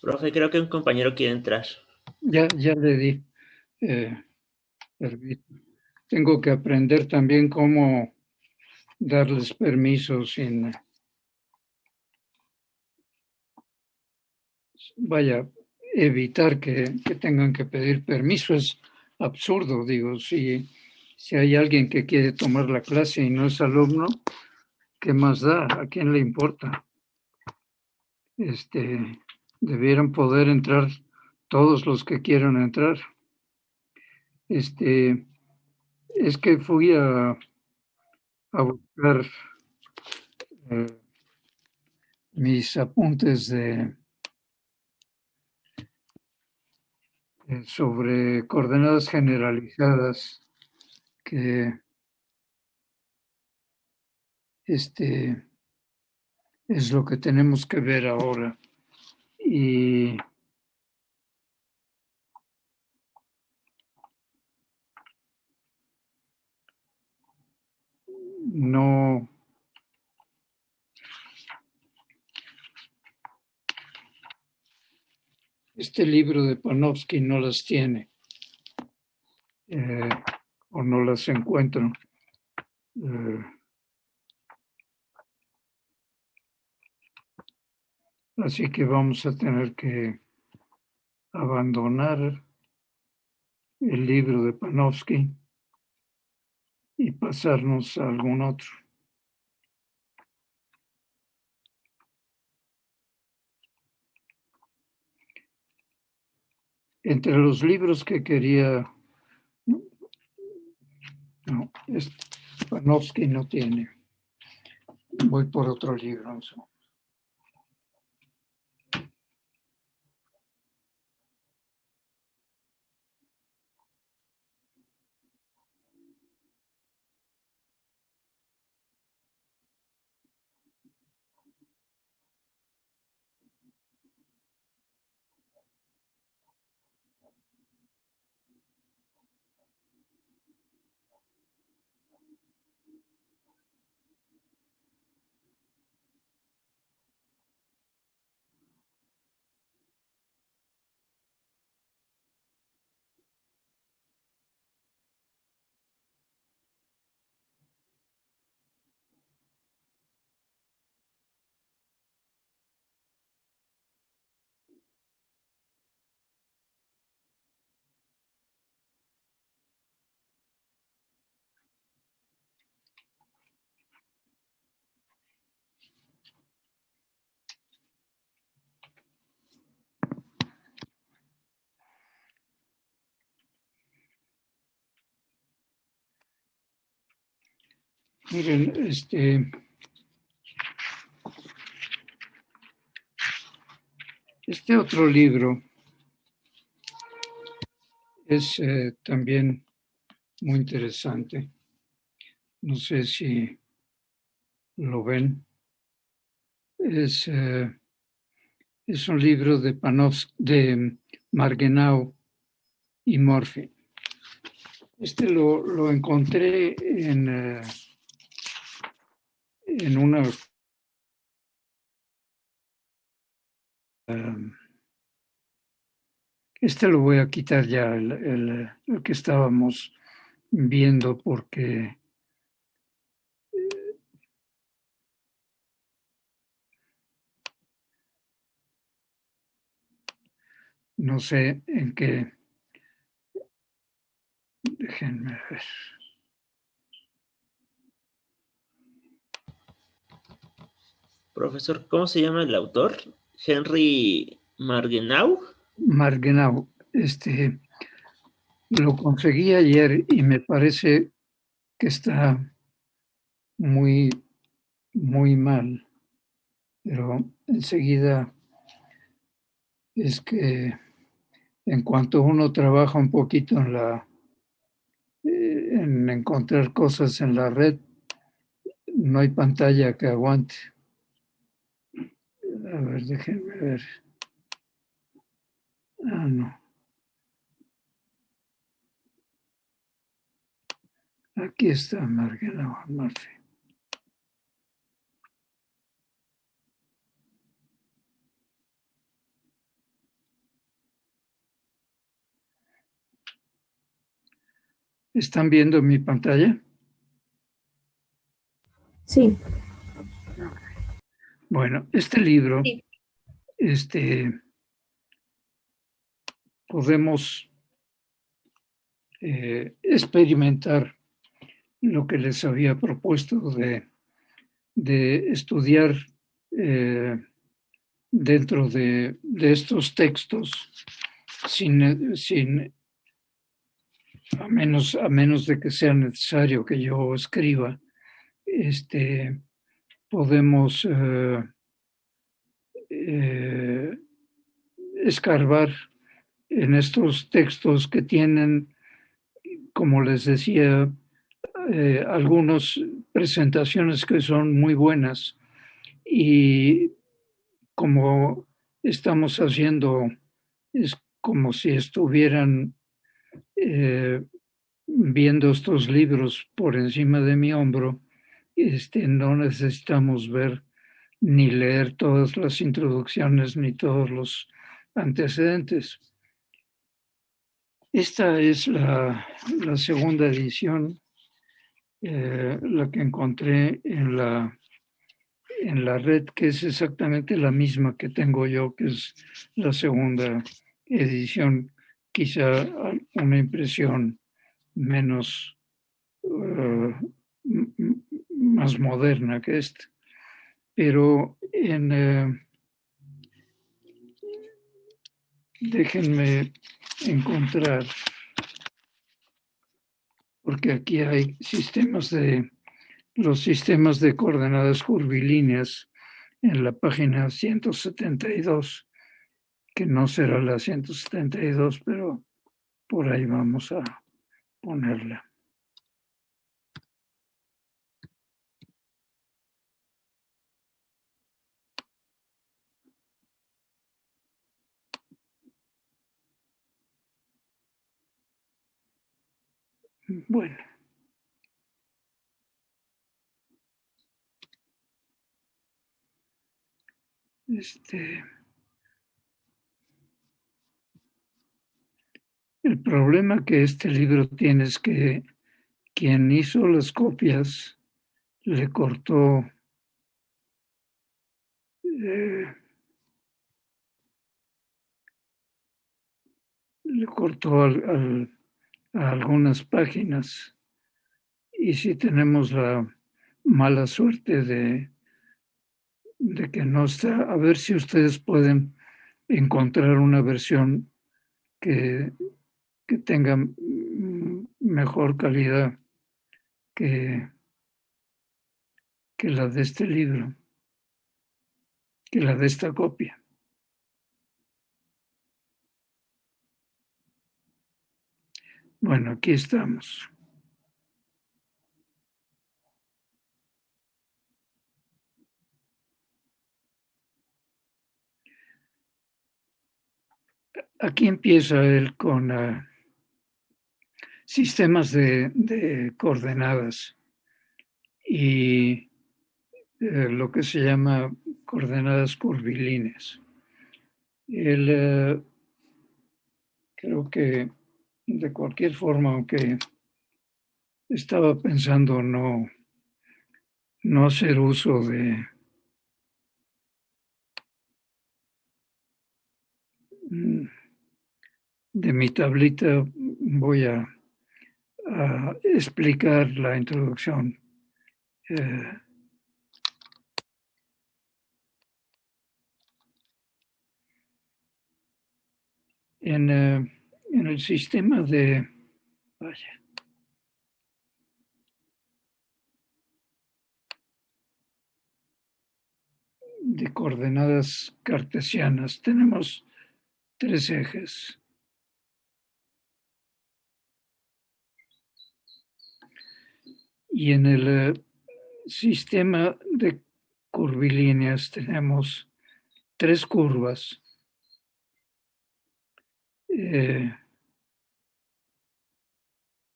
Profe, creo que un compañero quiere entrar. Ya le di permiso. Tengo que aprender también cómo darles permiso sin, vaya, evitar que tengan que pedir permiso. Es absurdo, digo, si hay alguien que quiere tomar la clase y no es alumno, ¿qué más da? ¿A quién le importa? Debieran poder entrar todos los que quieran entrar. Es que fui a buscar eh, mis apuntes sobre coordenadas generalizadas que este es lo que tenemos que ver ahora. Y no, este libro de Panofsky no las tiene eh, o no las encuentro. Así que vamos a tener que abandonar el libro de Panofsky y pasarnos a algún otro. Entre los libros que quería, no, Panofsky no tiene. Voy por otro libro. Miren, este otro libro es también muy interesante. No sé si lo ven. Es un libro de de Margenau y Morphy. Lo encontré en una lo voy a quitar ya, el que estábamos viendo, porque no sé en qué. Déjenme ver. Profesor, ¿cómo se llama el autor? Henry Margenau. Margenau, lo conseguí ayer y me parece que está muy, muy mal, pero enseguida es que en cuanto uno trabaja un poquito en encontrar cosas en la red, no hay pantalla que aguante. A ver, déjenme ver. Ah, no. Aquí está Margenau, Murphy. ¿Están viendo mi pantalla? Sí. Bueno, este libro, Sí. Podemos experimentar lo que les había propuesto de estudiar dentro de estos textos, sin a menos de que sea necesario que yo escriba, podemos escarbar en estos textos que tienen, como les decía, algunas presentaciones que son muy buenas, y como estamos haciendo, es como si estuvieran viendo estos libros por encima de mi hombro. No necesitamos ver ni leer todas las introducciones ni todos los antecedentes. Esta es la segunda edición, la que encontré en la red, que es exactamente la misma que tengo yo, que es la segunda edición, quizá una impresión menos, más moderna que esta. Pero déjenme encontrar, porque aquí hay los sistemas de coordenadas curvilíneas en la página 172, que no será la 172, pero por ahí vamos a ponerla. Bueno, El problema que este libro tiene es que quien hizo las copias le cortó a algunas páginas, y si tenemos la mala suerte de que no está, a ver si ustedes pueden encontrar una versión que tenga mejor calidad que la de este libro, que la de esta copia. Bueno, aquí estamos. Aquí empieza él con sistemas de coordenadas y lo que se llama coordenadas curvilíneas. Él creo que de cualquier forma, aunque estaba pensando no hacer uso de mi tablita, voy a explicar la introducción. En el sistema de coordenadas cartesianas tenemos 3 ejes. Y en el sistema de curvilíneas tenemos 3 curvas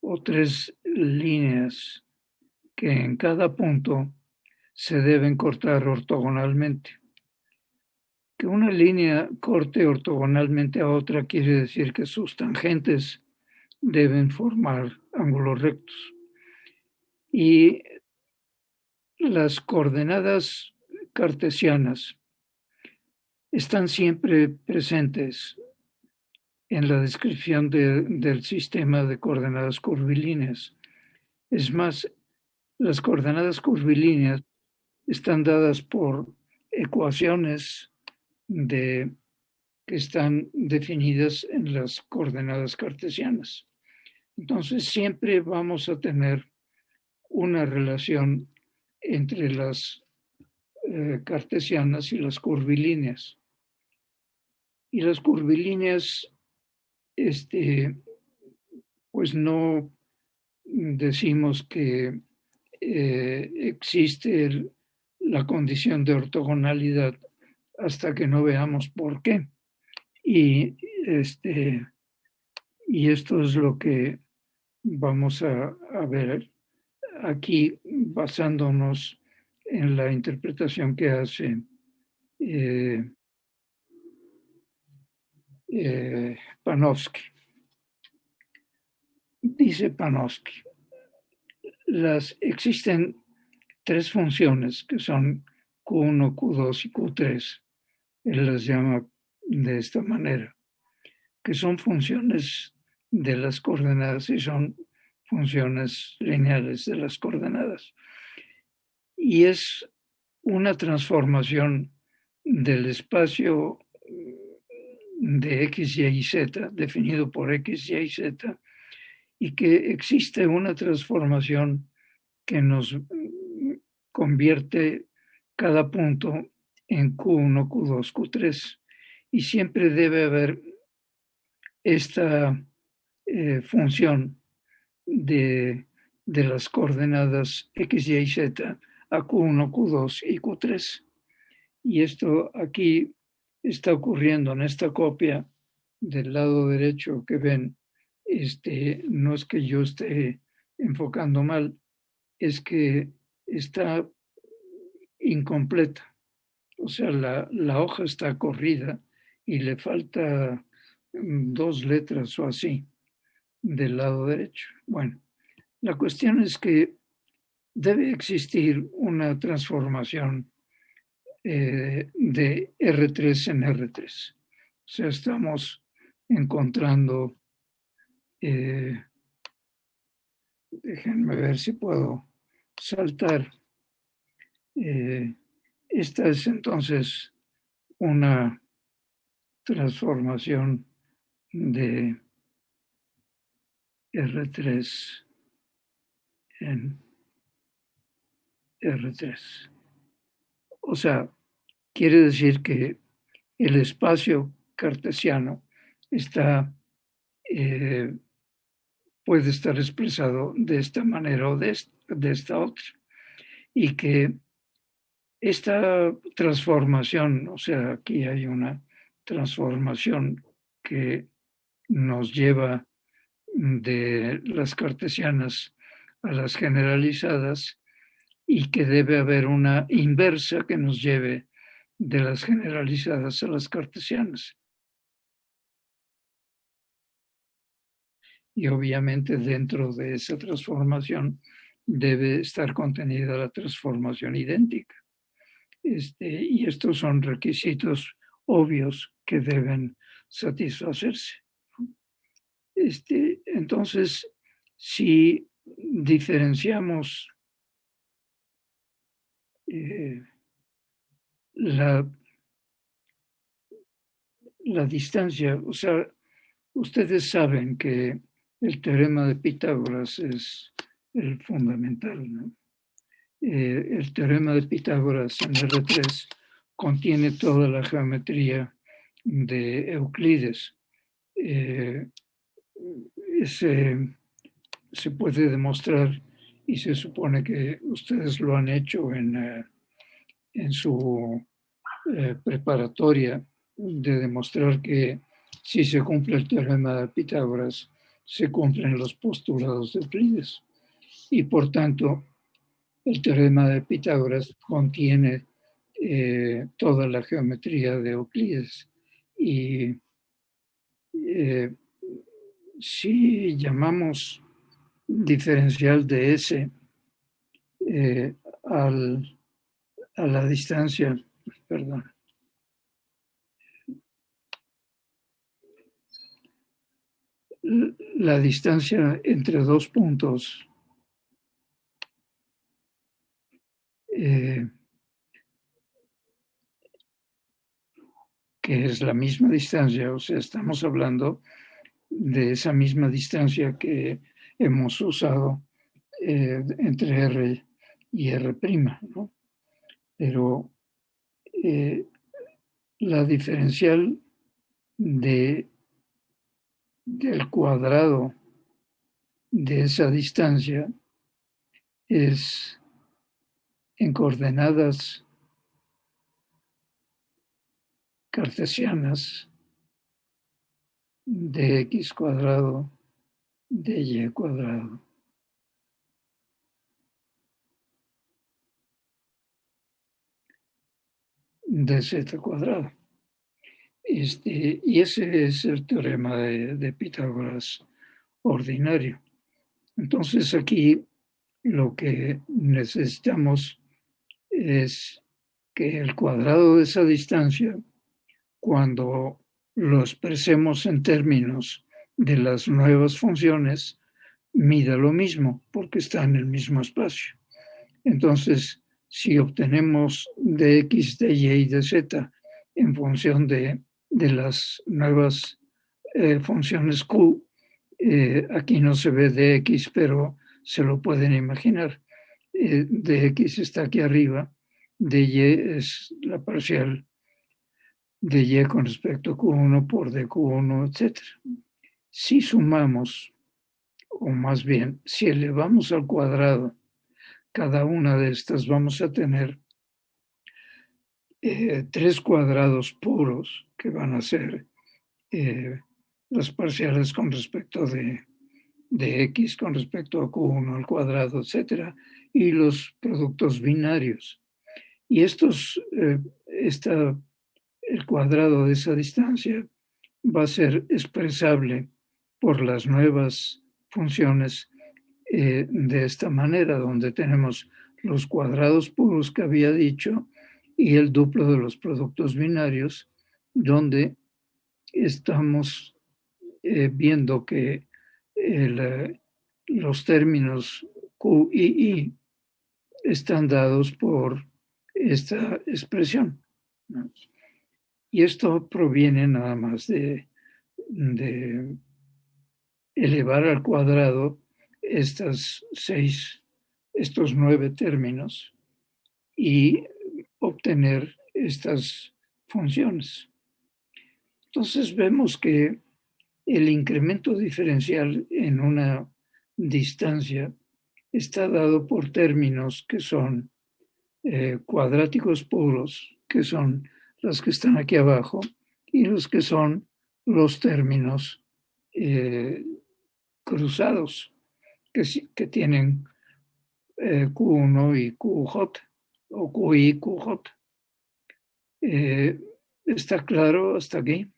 o 3 líneas que en cada punto se deben cortar ortogonalmente. Que una línea corte ortogonalmente a otra quiere decir que sus tangentes deben formar ángulos rectos. Y las coordenadas cartesianas están siempre presentes en la descripción del sistema de coordenadas curvilíneas. Es más, las coordenadas curvilíneas están dadas por ecuaciones que están definidas en las coordenadas cartesianas. Entonces, siempre vamos a tener una relación entre las cartesianas y las curvilíneas. Y las curvilíneas, pues no decimos que existe la condición de ortogonalidad hasta que no veamos por qué. Y esto es lo que vamos a ver aquí, basándonos en la interpretación que hace Panofsky. Dice Panofsky, existen 3 funciones que son Q1, Q2 y Q3. Él las llama de esta manera, que son funciones de las coordenadas y son funciones lineales de las coordenadas. Y es una transformación del espacio de X, Y y Z, definido por X, Y y Z, y que existe una transformación que nos convierte cada punto en Q1, Q2, Q3. Y siempre debe haber esta función de las coordenadas X, Y y Z a Q1, Q2 y Q3. Y esto aquí está ocurriendo en esta copia del lado derecho que ven. No es que yo esté enfocando mal, es que está incompleta. O sea, la hoja está corrida y le falta 2 letras o así del lado derecho. Bueno, la cuestión es que debe existir una transformación de R3 en R3. O sea, estamos encontrando, déjenme ver si puedo saltar. Esta es entonces una transformación de R3 en R3. O sea, quiere decir que el espacio cartesiano está, puede estar expresado de esta manera o de esta otra. Y que esta transformación, o sea, aquí hay una transformación que nos lleva de las cartesianas a las generalizadas y que debe haber una inversa que nos lleve de las generalizadas a las cartesianas. Y obviamente dentro de esa transformación debe estar contenida la transformación idéntica. Y estos son requisitos obvios que deben satisfacerse. Entonces, si diferenciamos la distancia, o sea, ustedes saben que el teorema de Pitágoras es el fundamental, ¿no? El teorema de Pitágoras en R3 contiene toda la geometría de Euclides. Se puede demostrar y se supone que ustedes lo han hecho en su preparatoria, de demostrar que si se cumple el teorema de Pitágoras, se cumplen los postulados de Euclides. Y por tanto, el teorema de Pitágoras contiene toda la geometría de Euclides. Y si llamamos diferencial de S a la distancia, perdón, la distancia entre dos puntos que es la misma distancia, o sea, estamos hablando de esa misma distancia que hemos usado entre R y R', ¿no? Pero la diferencial del cuadrado de esa distancia es en coordenadas cartesianas de x cuadrado de y cuadrado. De z cuadrado. Y ese es el teorema de Pitágoras ordinario. Entonces aquí lo que necesitamos es que el cuadrado de esa distancia, cuando lo expresemos en términos de las nuevas funciones, mida lo mismo, porque está en el mismo espacio. Entonces, si obtenemos de x, de y y de z en función de las nuevas funciones q, aquí no se ve de x, pero se lo pueden imaginar. De x está aquí arriba, de y es la parcial de y con respecto a q1 por dq1, etc. Si sumamos, o más bien, si elevamos al cuadrado cada una de estas, vamos a tener 3 cuadrados puros, que van a ser las parciales con respecto de x con respecto a q1 al cuadrado, etc. Y los productos binarios. Y el cuadrado de esa distancia va a ser expresable por las nuevas funciones de esta manera, donde tenemos los cuadrados puros que había dicho y el duplo de los productos binarios, donde estamos viendo que los términos Q y I están dados por esta expresión, ¿no? Y esto proviene nada más de elevar al cuadrado estos 9 términos y obtener estas funciones. Entonces vemos que el incremento diferencial en una distancia está dado por términos que son cuadráticos puros, que son los que están aquí abajo, y los que son los términos cruzados, que tienen Q1 y QJ, o QI y QJ. ¿Está claro hasta aquí?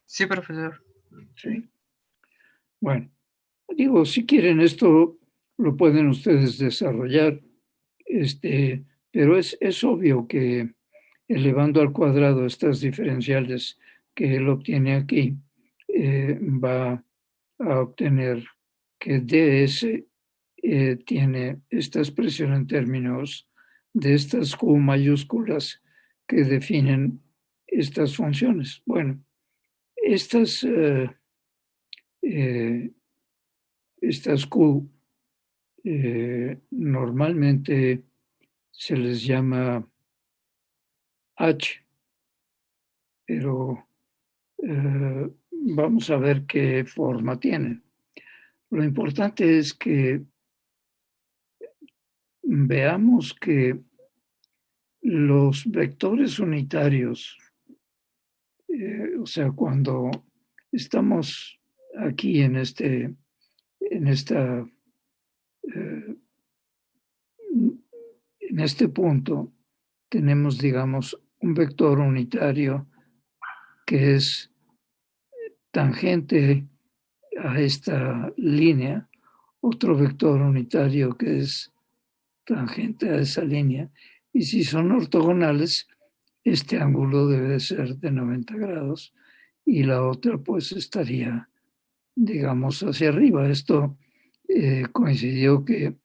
Sí, profesor. Sí. Bueno, digo, si quieren esto, lo pueden ustedes desarrollar, pero es obvio que elevando al cuadrado estas diferenciales que él obtiene aquí, va a obtener que ds tiene esta expresión en términos de estas Q mayúsculas que definen estas funciones. Bueno, estas Q normalmente se les llama H, pero vamos a ver qué forma tienen. Lo importante es que veamos que los vectores unitarios, o sea, cuando estamos aquí en este punto, tenemos, digamos, un vector unitario que es tangente a esta línea, otro vector unitario que es tangente a esa línea, y si son ortogonales, este ángulo debe ser de 90 grados y la otra pues estaría, digamos, hacia arriba. Esto coincidió que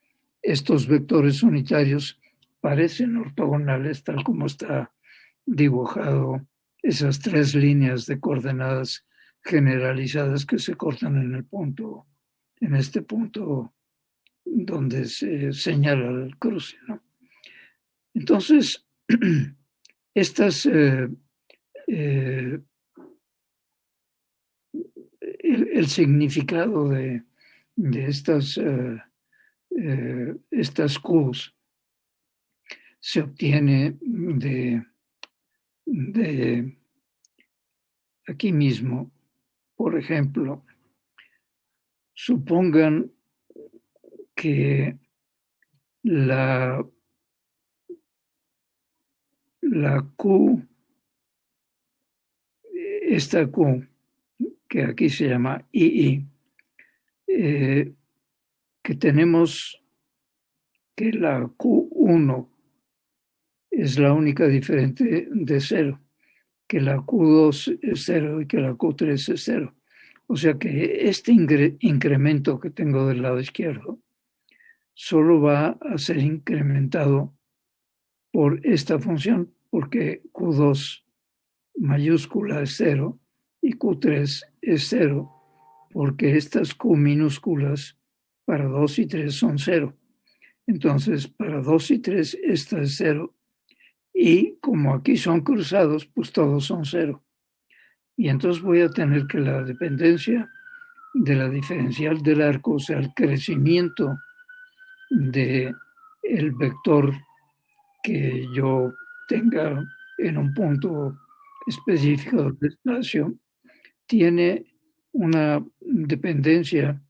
estos vectores unitarios parecen ortogonales tal como está dibujado esas 3 líneas de coordenadas generalizadas que se cortan en este punto donde se señala el cruce, ¿no? Entonces, el significado de estas Qs se obtiene de aquí mismo. Por ejemplo, supongan que la Q, esta Q, que aquí se llama II, que tenemos que la Q1 es la única diferente de 0, que la Q2 es 0 y que la Q3 es 0. O sea que este incremento que tengo del lado izquierdo solo va a ser incrementado por esta función, porque Q2 mayúscula es 0 y Q3 es 0, porque estas Q minúsculas para 2 y 3 son 0. Entonces, para 2 y 3 esta es 0. Y como aquí son cruzados, pues todos son 0. Y entonces voy a tener que la dependencia de la diferencial del arco, o sea, el crecimiento del vector que yo tenga en un punto específico del espacio, tiene una dependencia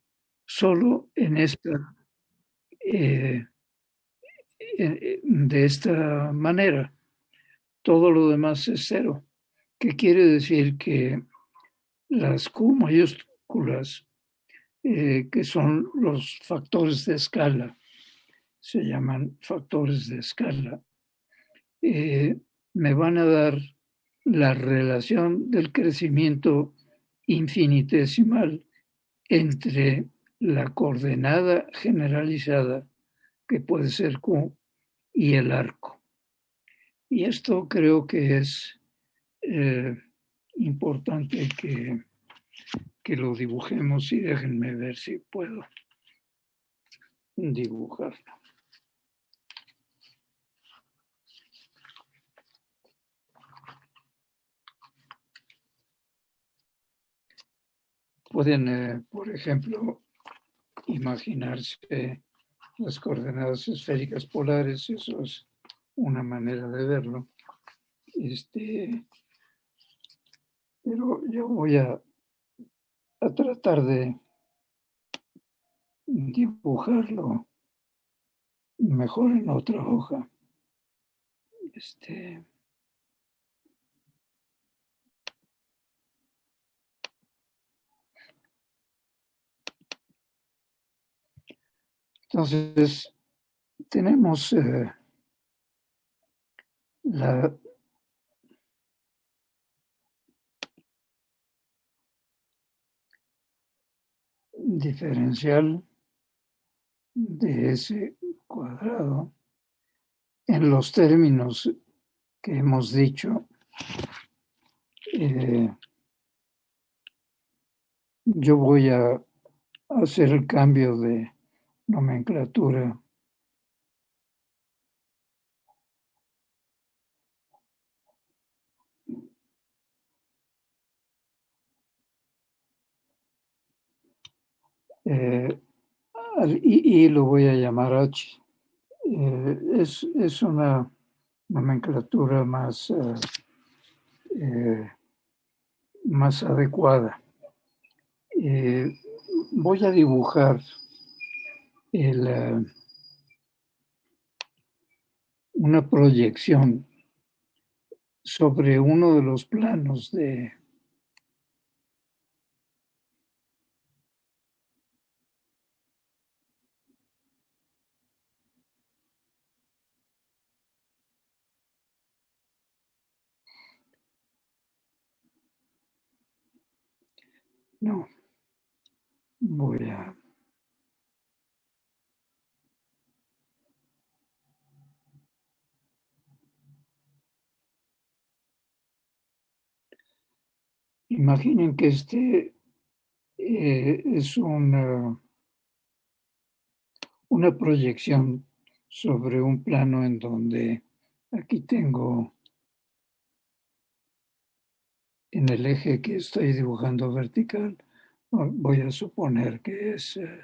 solo en de esta manera. Todo lo demás es cero. ¿Qué quiere decir? Que las Q mayúsculas, que son los factores de escala, se llaman factores de escala, me van a dar la relación del crecimiento infinitesimal entre la coordenada generalizada, que puede ser Q, y el arco. Y esto creo que es importante que lo dibujemos, y déjenme ver si puedo dibujarlo. Pueden, por ejemplo, imaginarse las coordenadas esféricas polares. Eso es una manera de verlo. Pero yo voy a tratar de dibujarlo mejor en otra hoja. Entonces, tenemos la diferencial de S cuadrado en los términos que hemos dicho. Yo voy a hacer el cambio de nomenclatura. Al I lo voy a llamar H. Es una nomenclatura más adecuada. Voy a dibujar una proyección sobre uno de los planos de no, voy a imaginen que es una proyección sobre un plano en donde aquí tengo en el eje que estoy dibujando vertical, voy a suponer que es el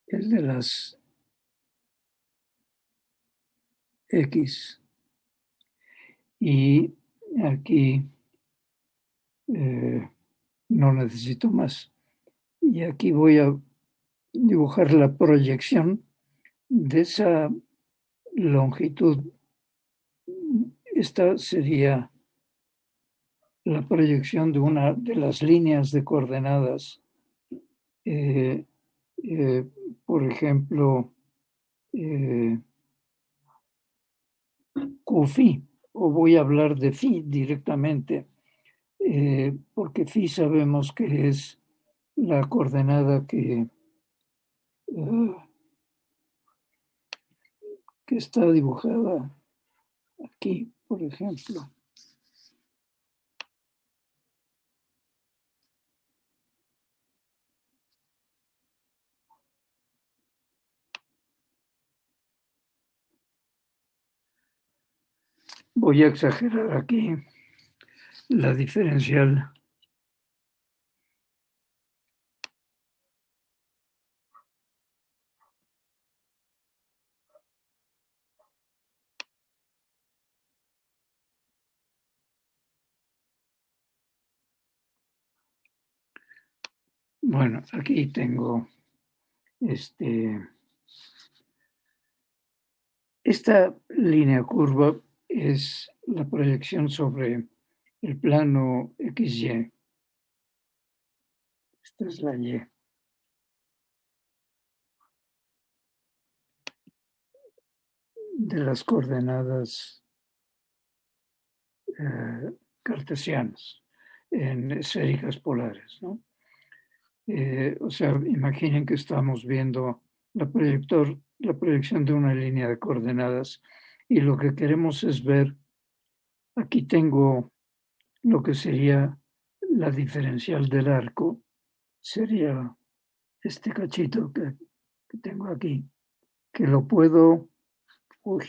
de las X. Y aquí no necesito más. Y aquí voy a dibujar la proyección de esa longitud. Esta sería la proyección de una de las líneas de coordenadas. Por ejemplo, QFI, o voy a hablar de phi directamente, porque phi sabemos que es la coordenada que está dibujada aquí, por ejemplo. Voy a exagerar aquí la diferencial. Bueno, aquí tengo esta línea curva es la proyección sobre el plano XY. Esta es la Y. De las coordenadas cartesianas en esféricas polares, ¿no? O sea, imaginen que estamos viendo la proyección de una línea de coordenadas y lo que queremos es ver, aquí tengo lo que sería la diferencial del arco, sería este cachito que tengo aquí, que lo puedo, uy,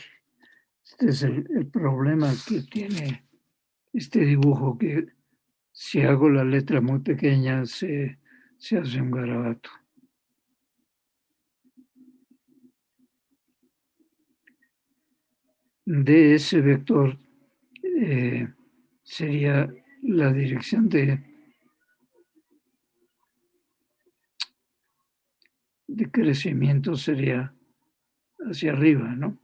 este es el problema que tiene este dibujo, que si hago la letra muy pequeña se hace un garabato. De ese vector sería la dirección de crecimiento, sería hacia arriba, ¿no?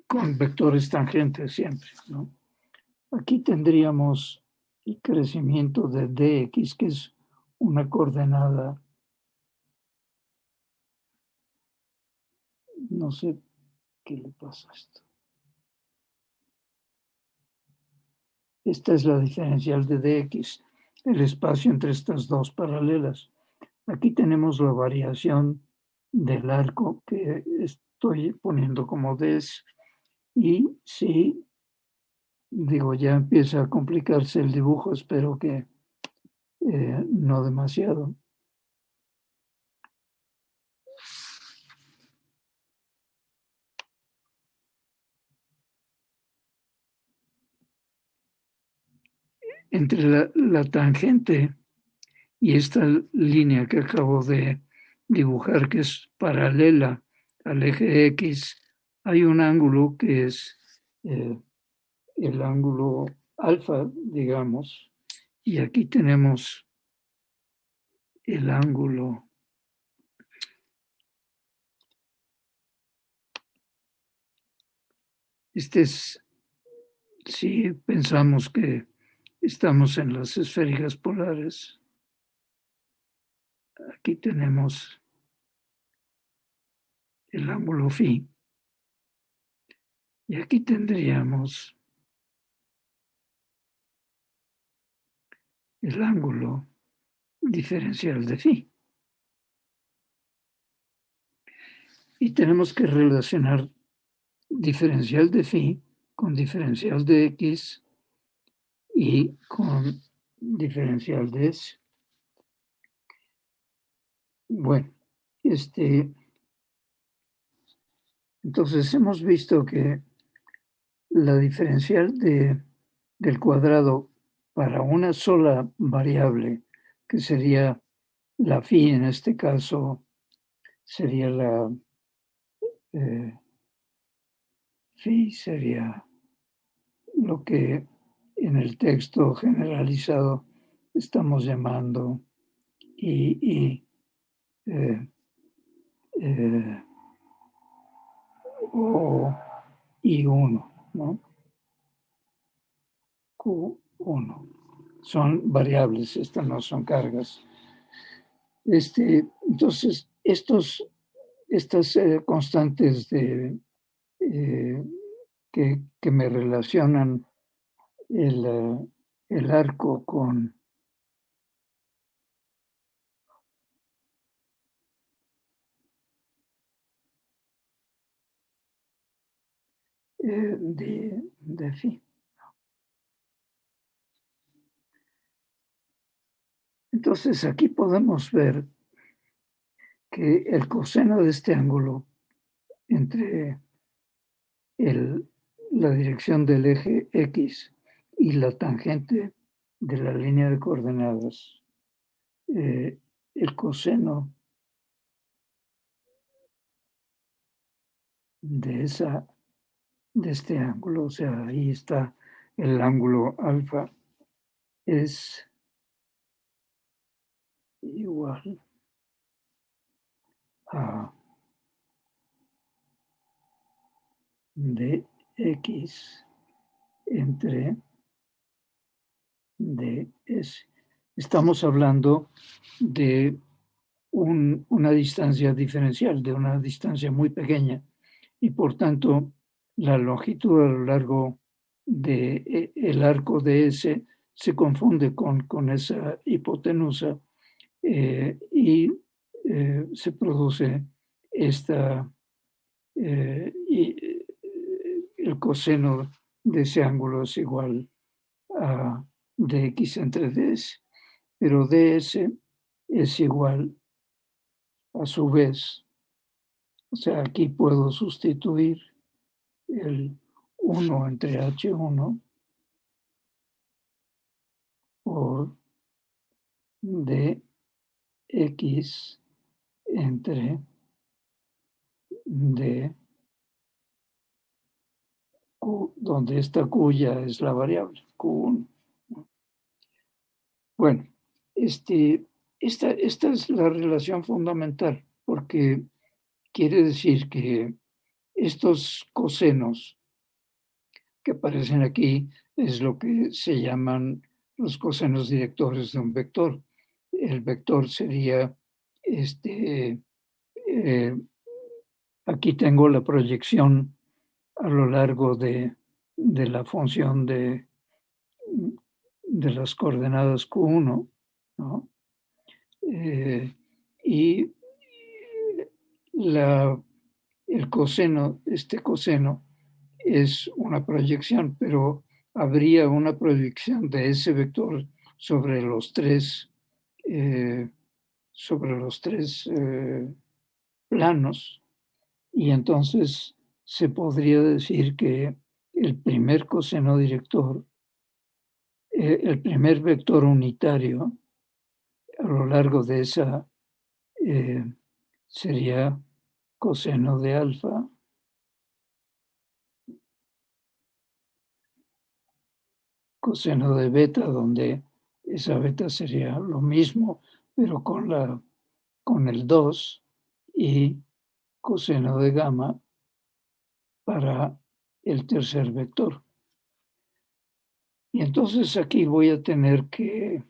Con vectores tangentes siempre, ¿no? Aquí tendríamos el crecimiento de dx, que es una coordenada, no sé qué le pasa a esto. Esta es la diferencial de dx, el espacio entre estas dos paralelas. Aquí tenemos la variación del arco que estoy poniendo como ds, y si digo, ya empieza a complicarse el dibujo, espero que no demasiado. Entre la tangente y esta línea que acabo de dibujar, que es paralela al eje X, hay un ángulo que es el ángulo alfa, digamos, y aquí tenemos el ángulo. Este es, si pensamos que estamos en las esféricas polares, aquí tenemos el ángulo phi, y aquí tendríamos el ángulo diferencial de phi. Y tenemos que relacionar diferencial de phi con diferencial de x y con diferencial de s. Bueno, entonces hemos visto que la diferencial del cuadrado para una sola variable, que sería la phi, en este caso sería la phi, sería lo que en el texto generalizado estamos llamando I, o I1, ¿no? Q1. Son variables, estas no son cargas. Entonces, estas constantes que me relacionan el arco con de phi. Entonces, aquí podemos ver que el coseno de este ángulo entre la dirección del eje X y la tangente de la línea de coordenadas, el coseno de este ángulo, o sea, ahí está el ángulo alfa, es igual a dx entre ds. Estamos hablando de una distancia diferencial, de una distancia muy pequeña, y por tanto la longitud a lo largo del arco ds se confunde con esa hipotenusa y se produce el coseno de ese ángulo es igual a dx entre ds, pero ds es igual a su vez, o sea, aquí puedo sustituir el 1 entre h1 por dx entre d, donde esta q ya es la variable, q1. Bueno, esta es la relación fundamental, porque quiere decir que estos cosenos que aparecen aquí es lo que se llaman los cosenos directores de un vector. El vector sería aquí tengo la proyección a lo largo de la función de las coordenadas Q1, ¿no? Y el coseno, este coseno es una proyección, pero habría una proyección de ese vector sobre los tres planos, y entonces se podría decir que el primer coseno director, el primer vector unitario a lo largo de esa sería coseno de alfa, coseno de beta, donde esa beta sería lo mismo, pero con el 2, y coseno de gamma para el tercer vector. Y entonces aquí voy a tener que,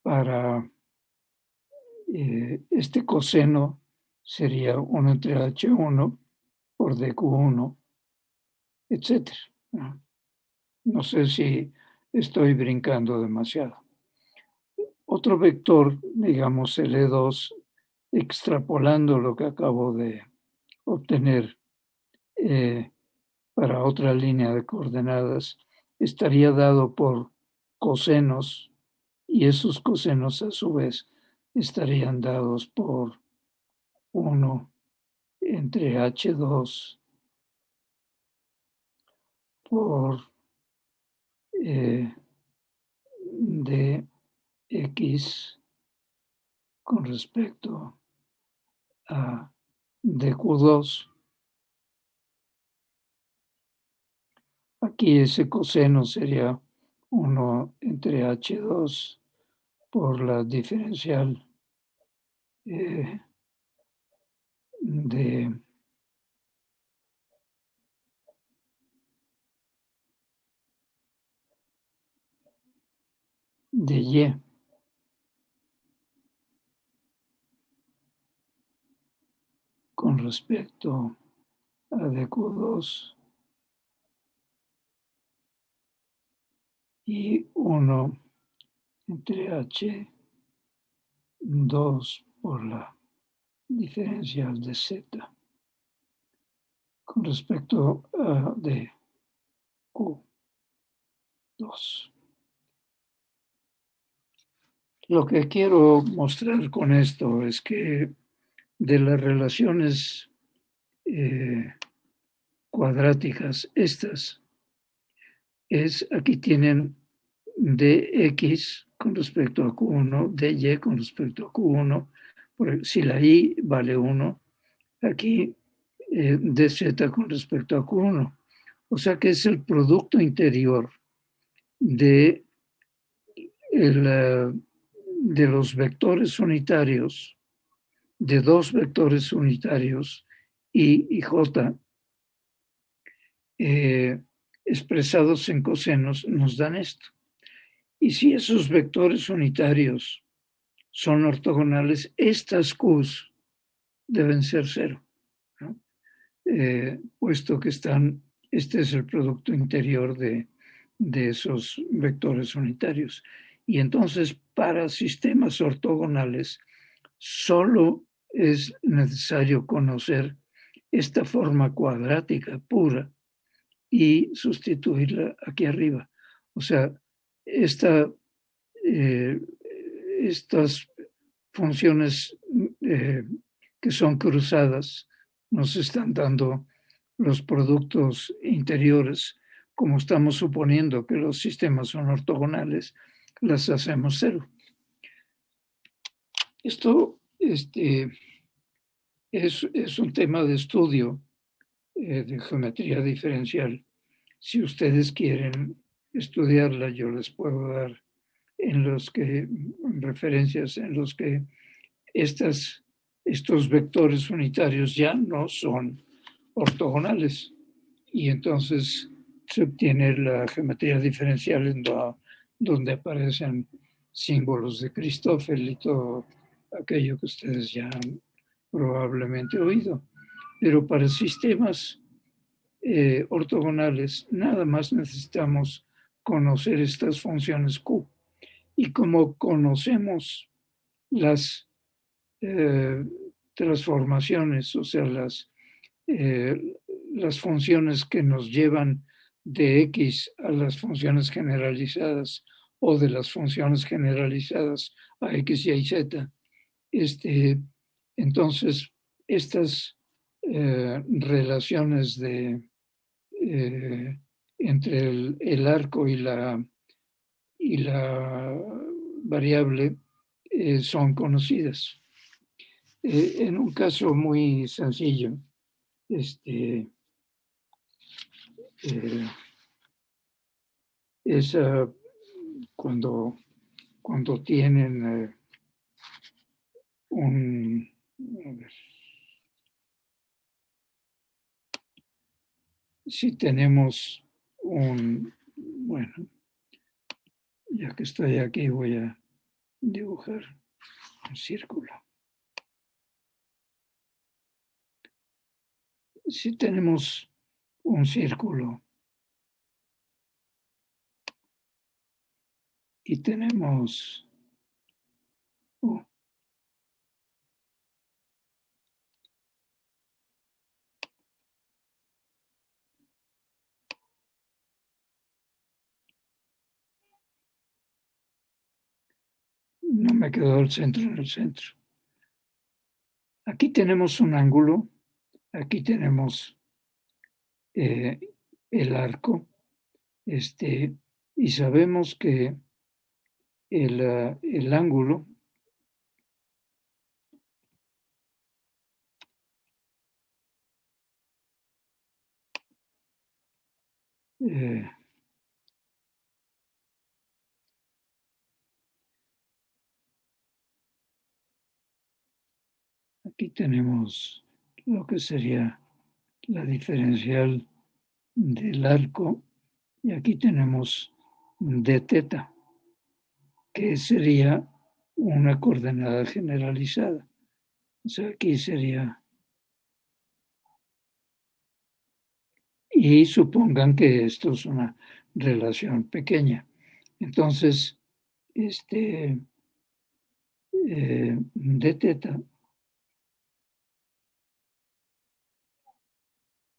para este coseno sería 1 entre h1 por dq1, etc. No sé si estoy brincando demasiado. Otro vector, digamos el E2, extrapolando lo que acabo de obtener para otra línea de coordenadas, estaría dado por cosenos, y esos cosenos a su vez estarían dados por 1 entre h2 por dx con respecto a dq2. Aquí ese coseno sería 1 entre h2 por la diferencial de y con respecto a dq2 y 1 entre h2 por la diferencial de z con respecto a dq2. Lo que quiero mostrar con esto es que de las relaciones cuadráticas, aquí tienen dx con respecto a q1, dy con respecto a q1, si la y vale 1, aquí dz con respecto a q1. O sea que es el producto interior de de los vectores unitarios, de dos vectores unitarios, I y J, expresados en cosenos, nos dan esto. Y si esos vectores unitarios son ortogonales, estas Qs deben ser cero, ¿no? Puesto que este es el producto interior de esos vectores unitarios. Y entonces, para sistemas ortogonales, solo es necesario conocer esta forma cuadrática pura y sustituirla aquí arriba. O sea, estas funciones que son cruzadas nos están dando los productos interiores. Como estamos suponiendo que los sistemas son ortogonales, las hacemos cero. Esto es un tema de estudio de geometría diferencial. Si ustedes quieren estudiarla, yo les puedo dar referencias en los que estos vectores unitarios ya no son ortogonales. Y entonces se obtiene la geometría diferencial donde aparecen símbolos de Christoffel y todo aquello que ustedes ya han probablemente oído. Pero para sistemas ortogonales nada más necesitamos conocer estas funciones Q. Y como conocemos las transformaciones, o sea, las funciones que nos llevan de X a las funciones generalizadas o de las funciones generalizadas a X y a Z, entonces estas relaciones entre el arco y la variable son conocidas. En un caso muy sencillo, es cuando tienen si tenemos bueno, ya que estoy aquí voy a dibujar un círculo. Si tenemos un círculo y tenemos no me quedó el centro en el centro. Aquí tenemos un ángulo, aquí tenemos el arco, y sabemos que el ángulo aquí tenemos lo que sería la diferencial del arco y aquí tenemos d teta, que sería una coordenada generalizada. O sea, aquí sería... Y supongan que esto es una relación pequeña. Entonces, d teta,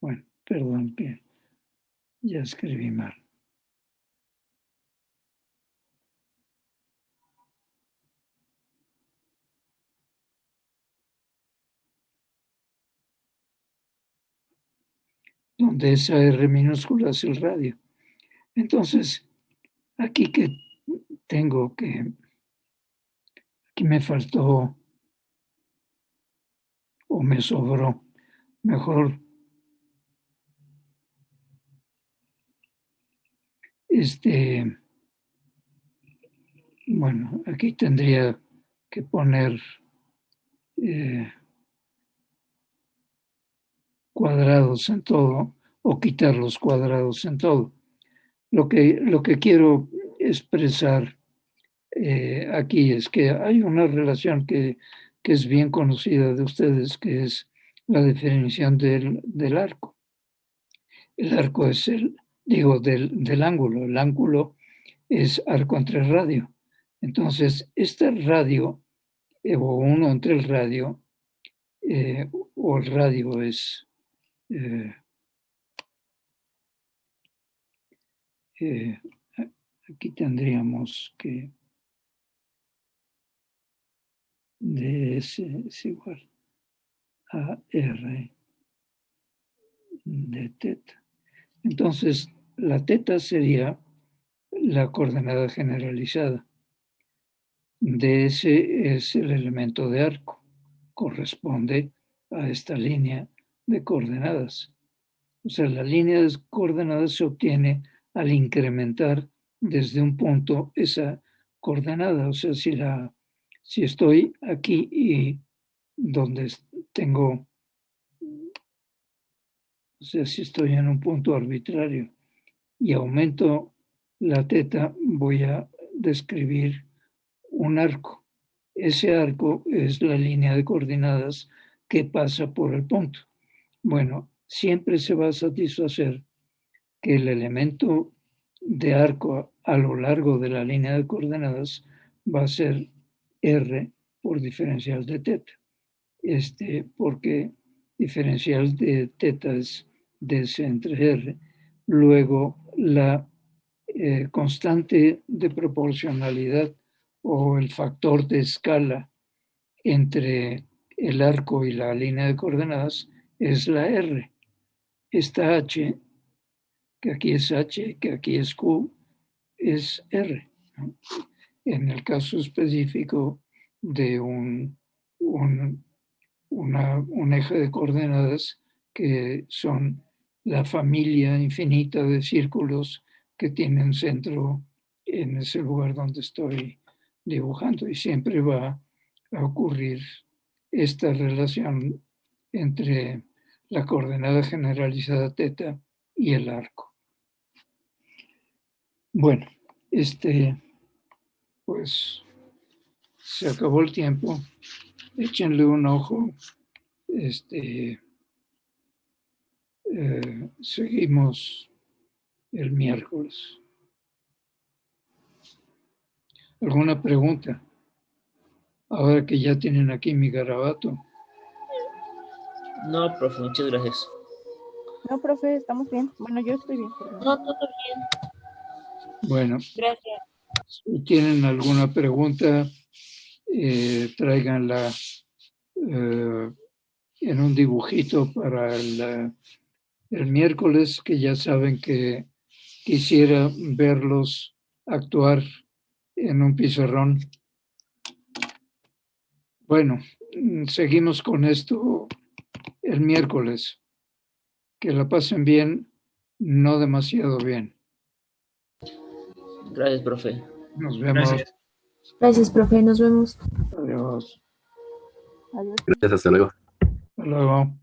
bueno, perdón que ya escribí mal. Donde esa R minúscula es el radio. Entonces, aquí que tengo que, aquí me faltó o me sobró, mejor, bueno, aquí tendría que poner cuadrados en todo o quitar los cuadrados en todo. Lo que quiero expresar aquí es que hay una relación que es bien conocida de ustedes, que es la definición del arco. El arco es del ángulo. El ángulo es arco entre radio. Entonces, este radio, o uno entre el radio, o el radio es aquí tendríamos que ds es igual a r de teta. Entonces, la teta sería la coordenada generalizada. ds es el elemento de arco, corresponde a esta línea de coordenadas. O sea, la línea de coordenadas se obtiene al incrementar desde un punto esa coordenada. O sea, si estoy aquí y donde tengo, o sea, si estoy en un punto arbitrario y aumento la teta, voy a describir un arco. Ese arco es la línea de coordenadas que pasa por el punto. Bueno, siempre se va a satisfacer que el elemento de arco a lo largo de la línea de coordenadas va a ser R por diferencial de teta. Porque diferencial de teta es ds entre R. Luego, la constante de proporcionalidad o el factor de escala entre el arco y la línea de coordenadas es la R. Esta H, que aquí es H, que aquí es Q, es R. En el caso específico de un eje de coordenadas que son la familia infinita de círculos que tienen centro en ese lugar donde estoy dibujando, y siempre va a ocurrir esta relación entre la coordenada generalizada teta y el arco. Bueno, pues se acabó el tiempo. Échenle un ojo. Seguimos el miércoles. ¿Alguna pregunta? Ahora que ya tienen aquí mi garabato. No, profe, muchas gracias. No, profe, estamos bien. Bueno, yo estoy bien. No, todo bien. Bueno. Gracias. Si tienen alguna pregunta, tráiganla en un dibujito para el miércoles, que ya saben que quisiera verlos actuar en un pizarrón. Bueno, seguimos con esto el miércoles. Que la pasen bien, no demasiado bien. Gracias, profe. Nos vemos. Gracias, profe. Nos vemos. Adiós. Adiós. Gracias, hasta luego. Hasta luego.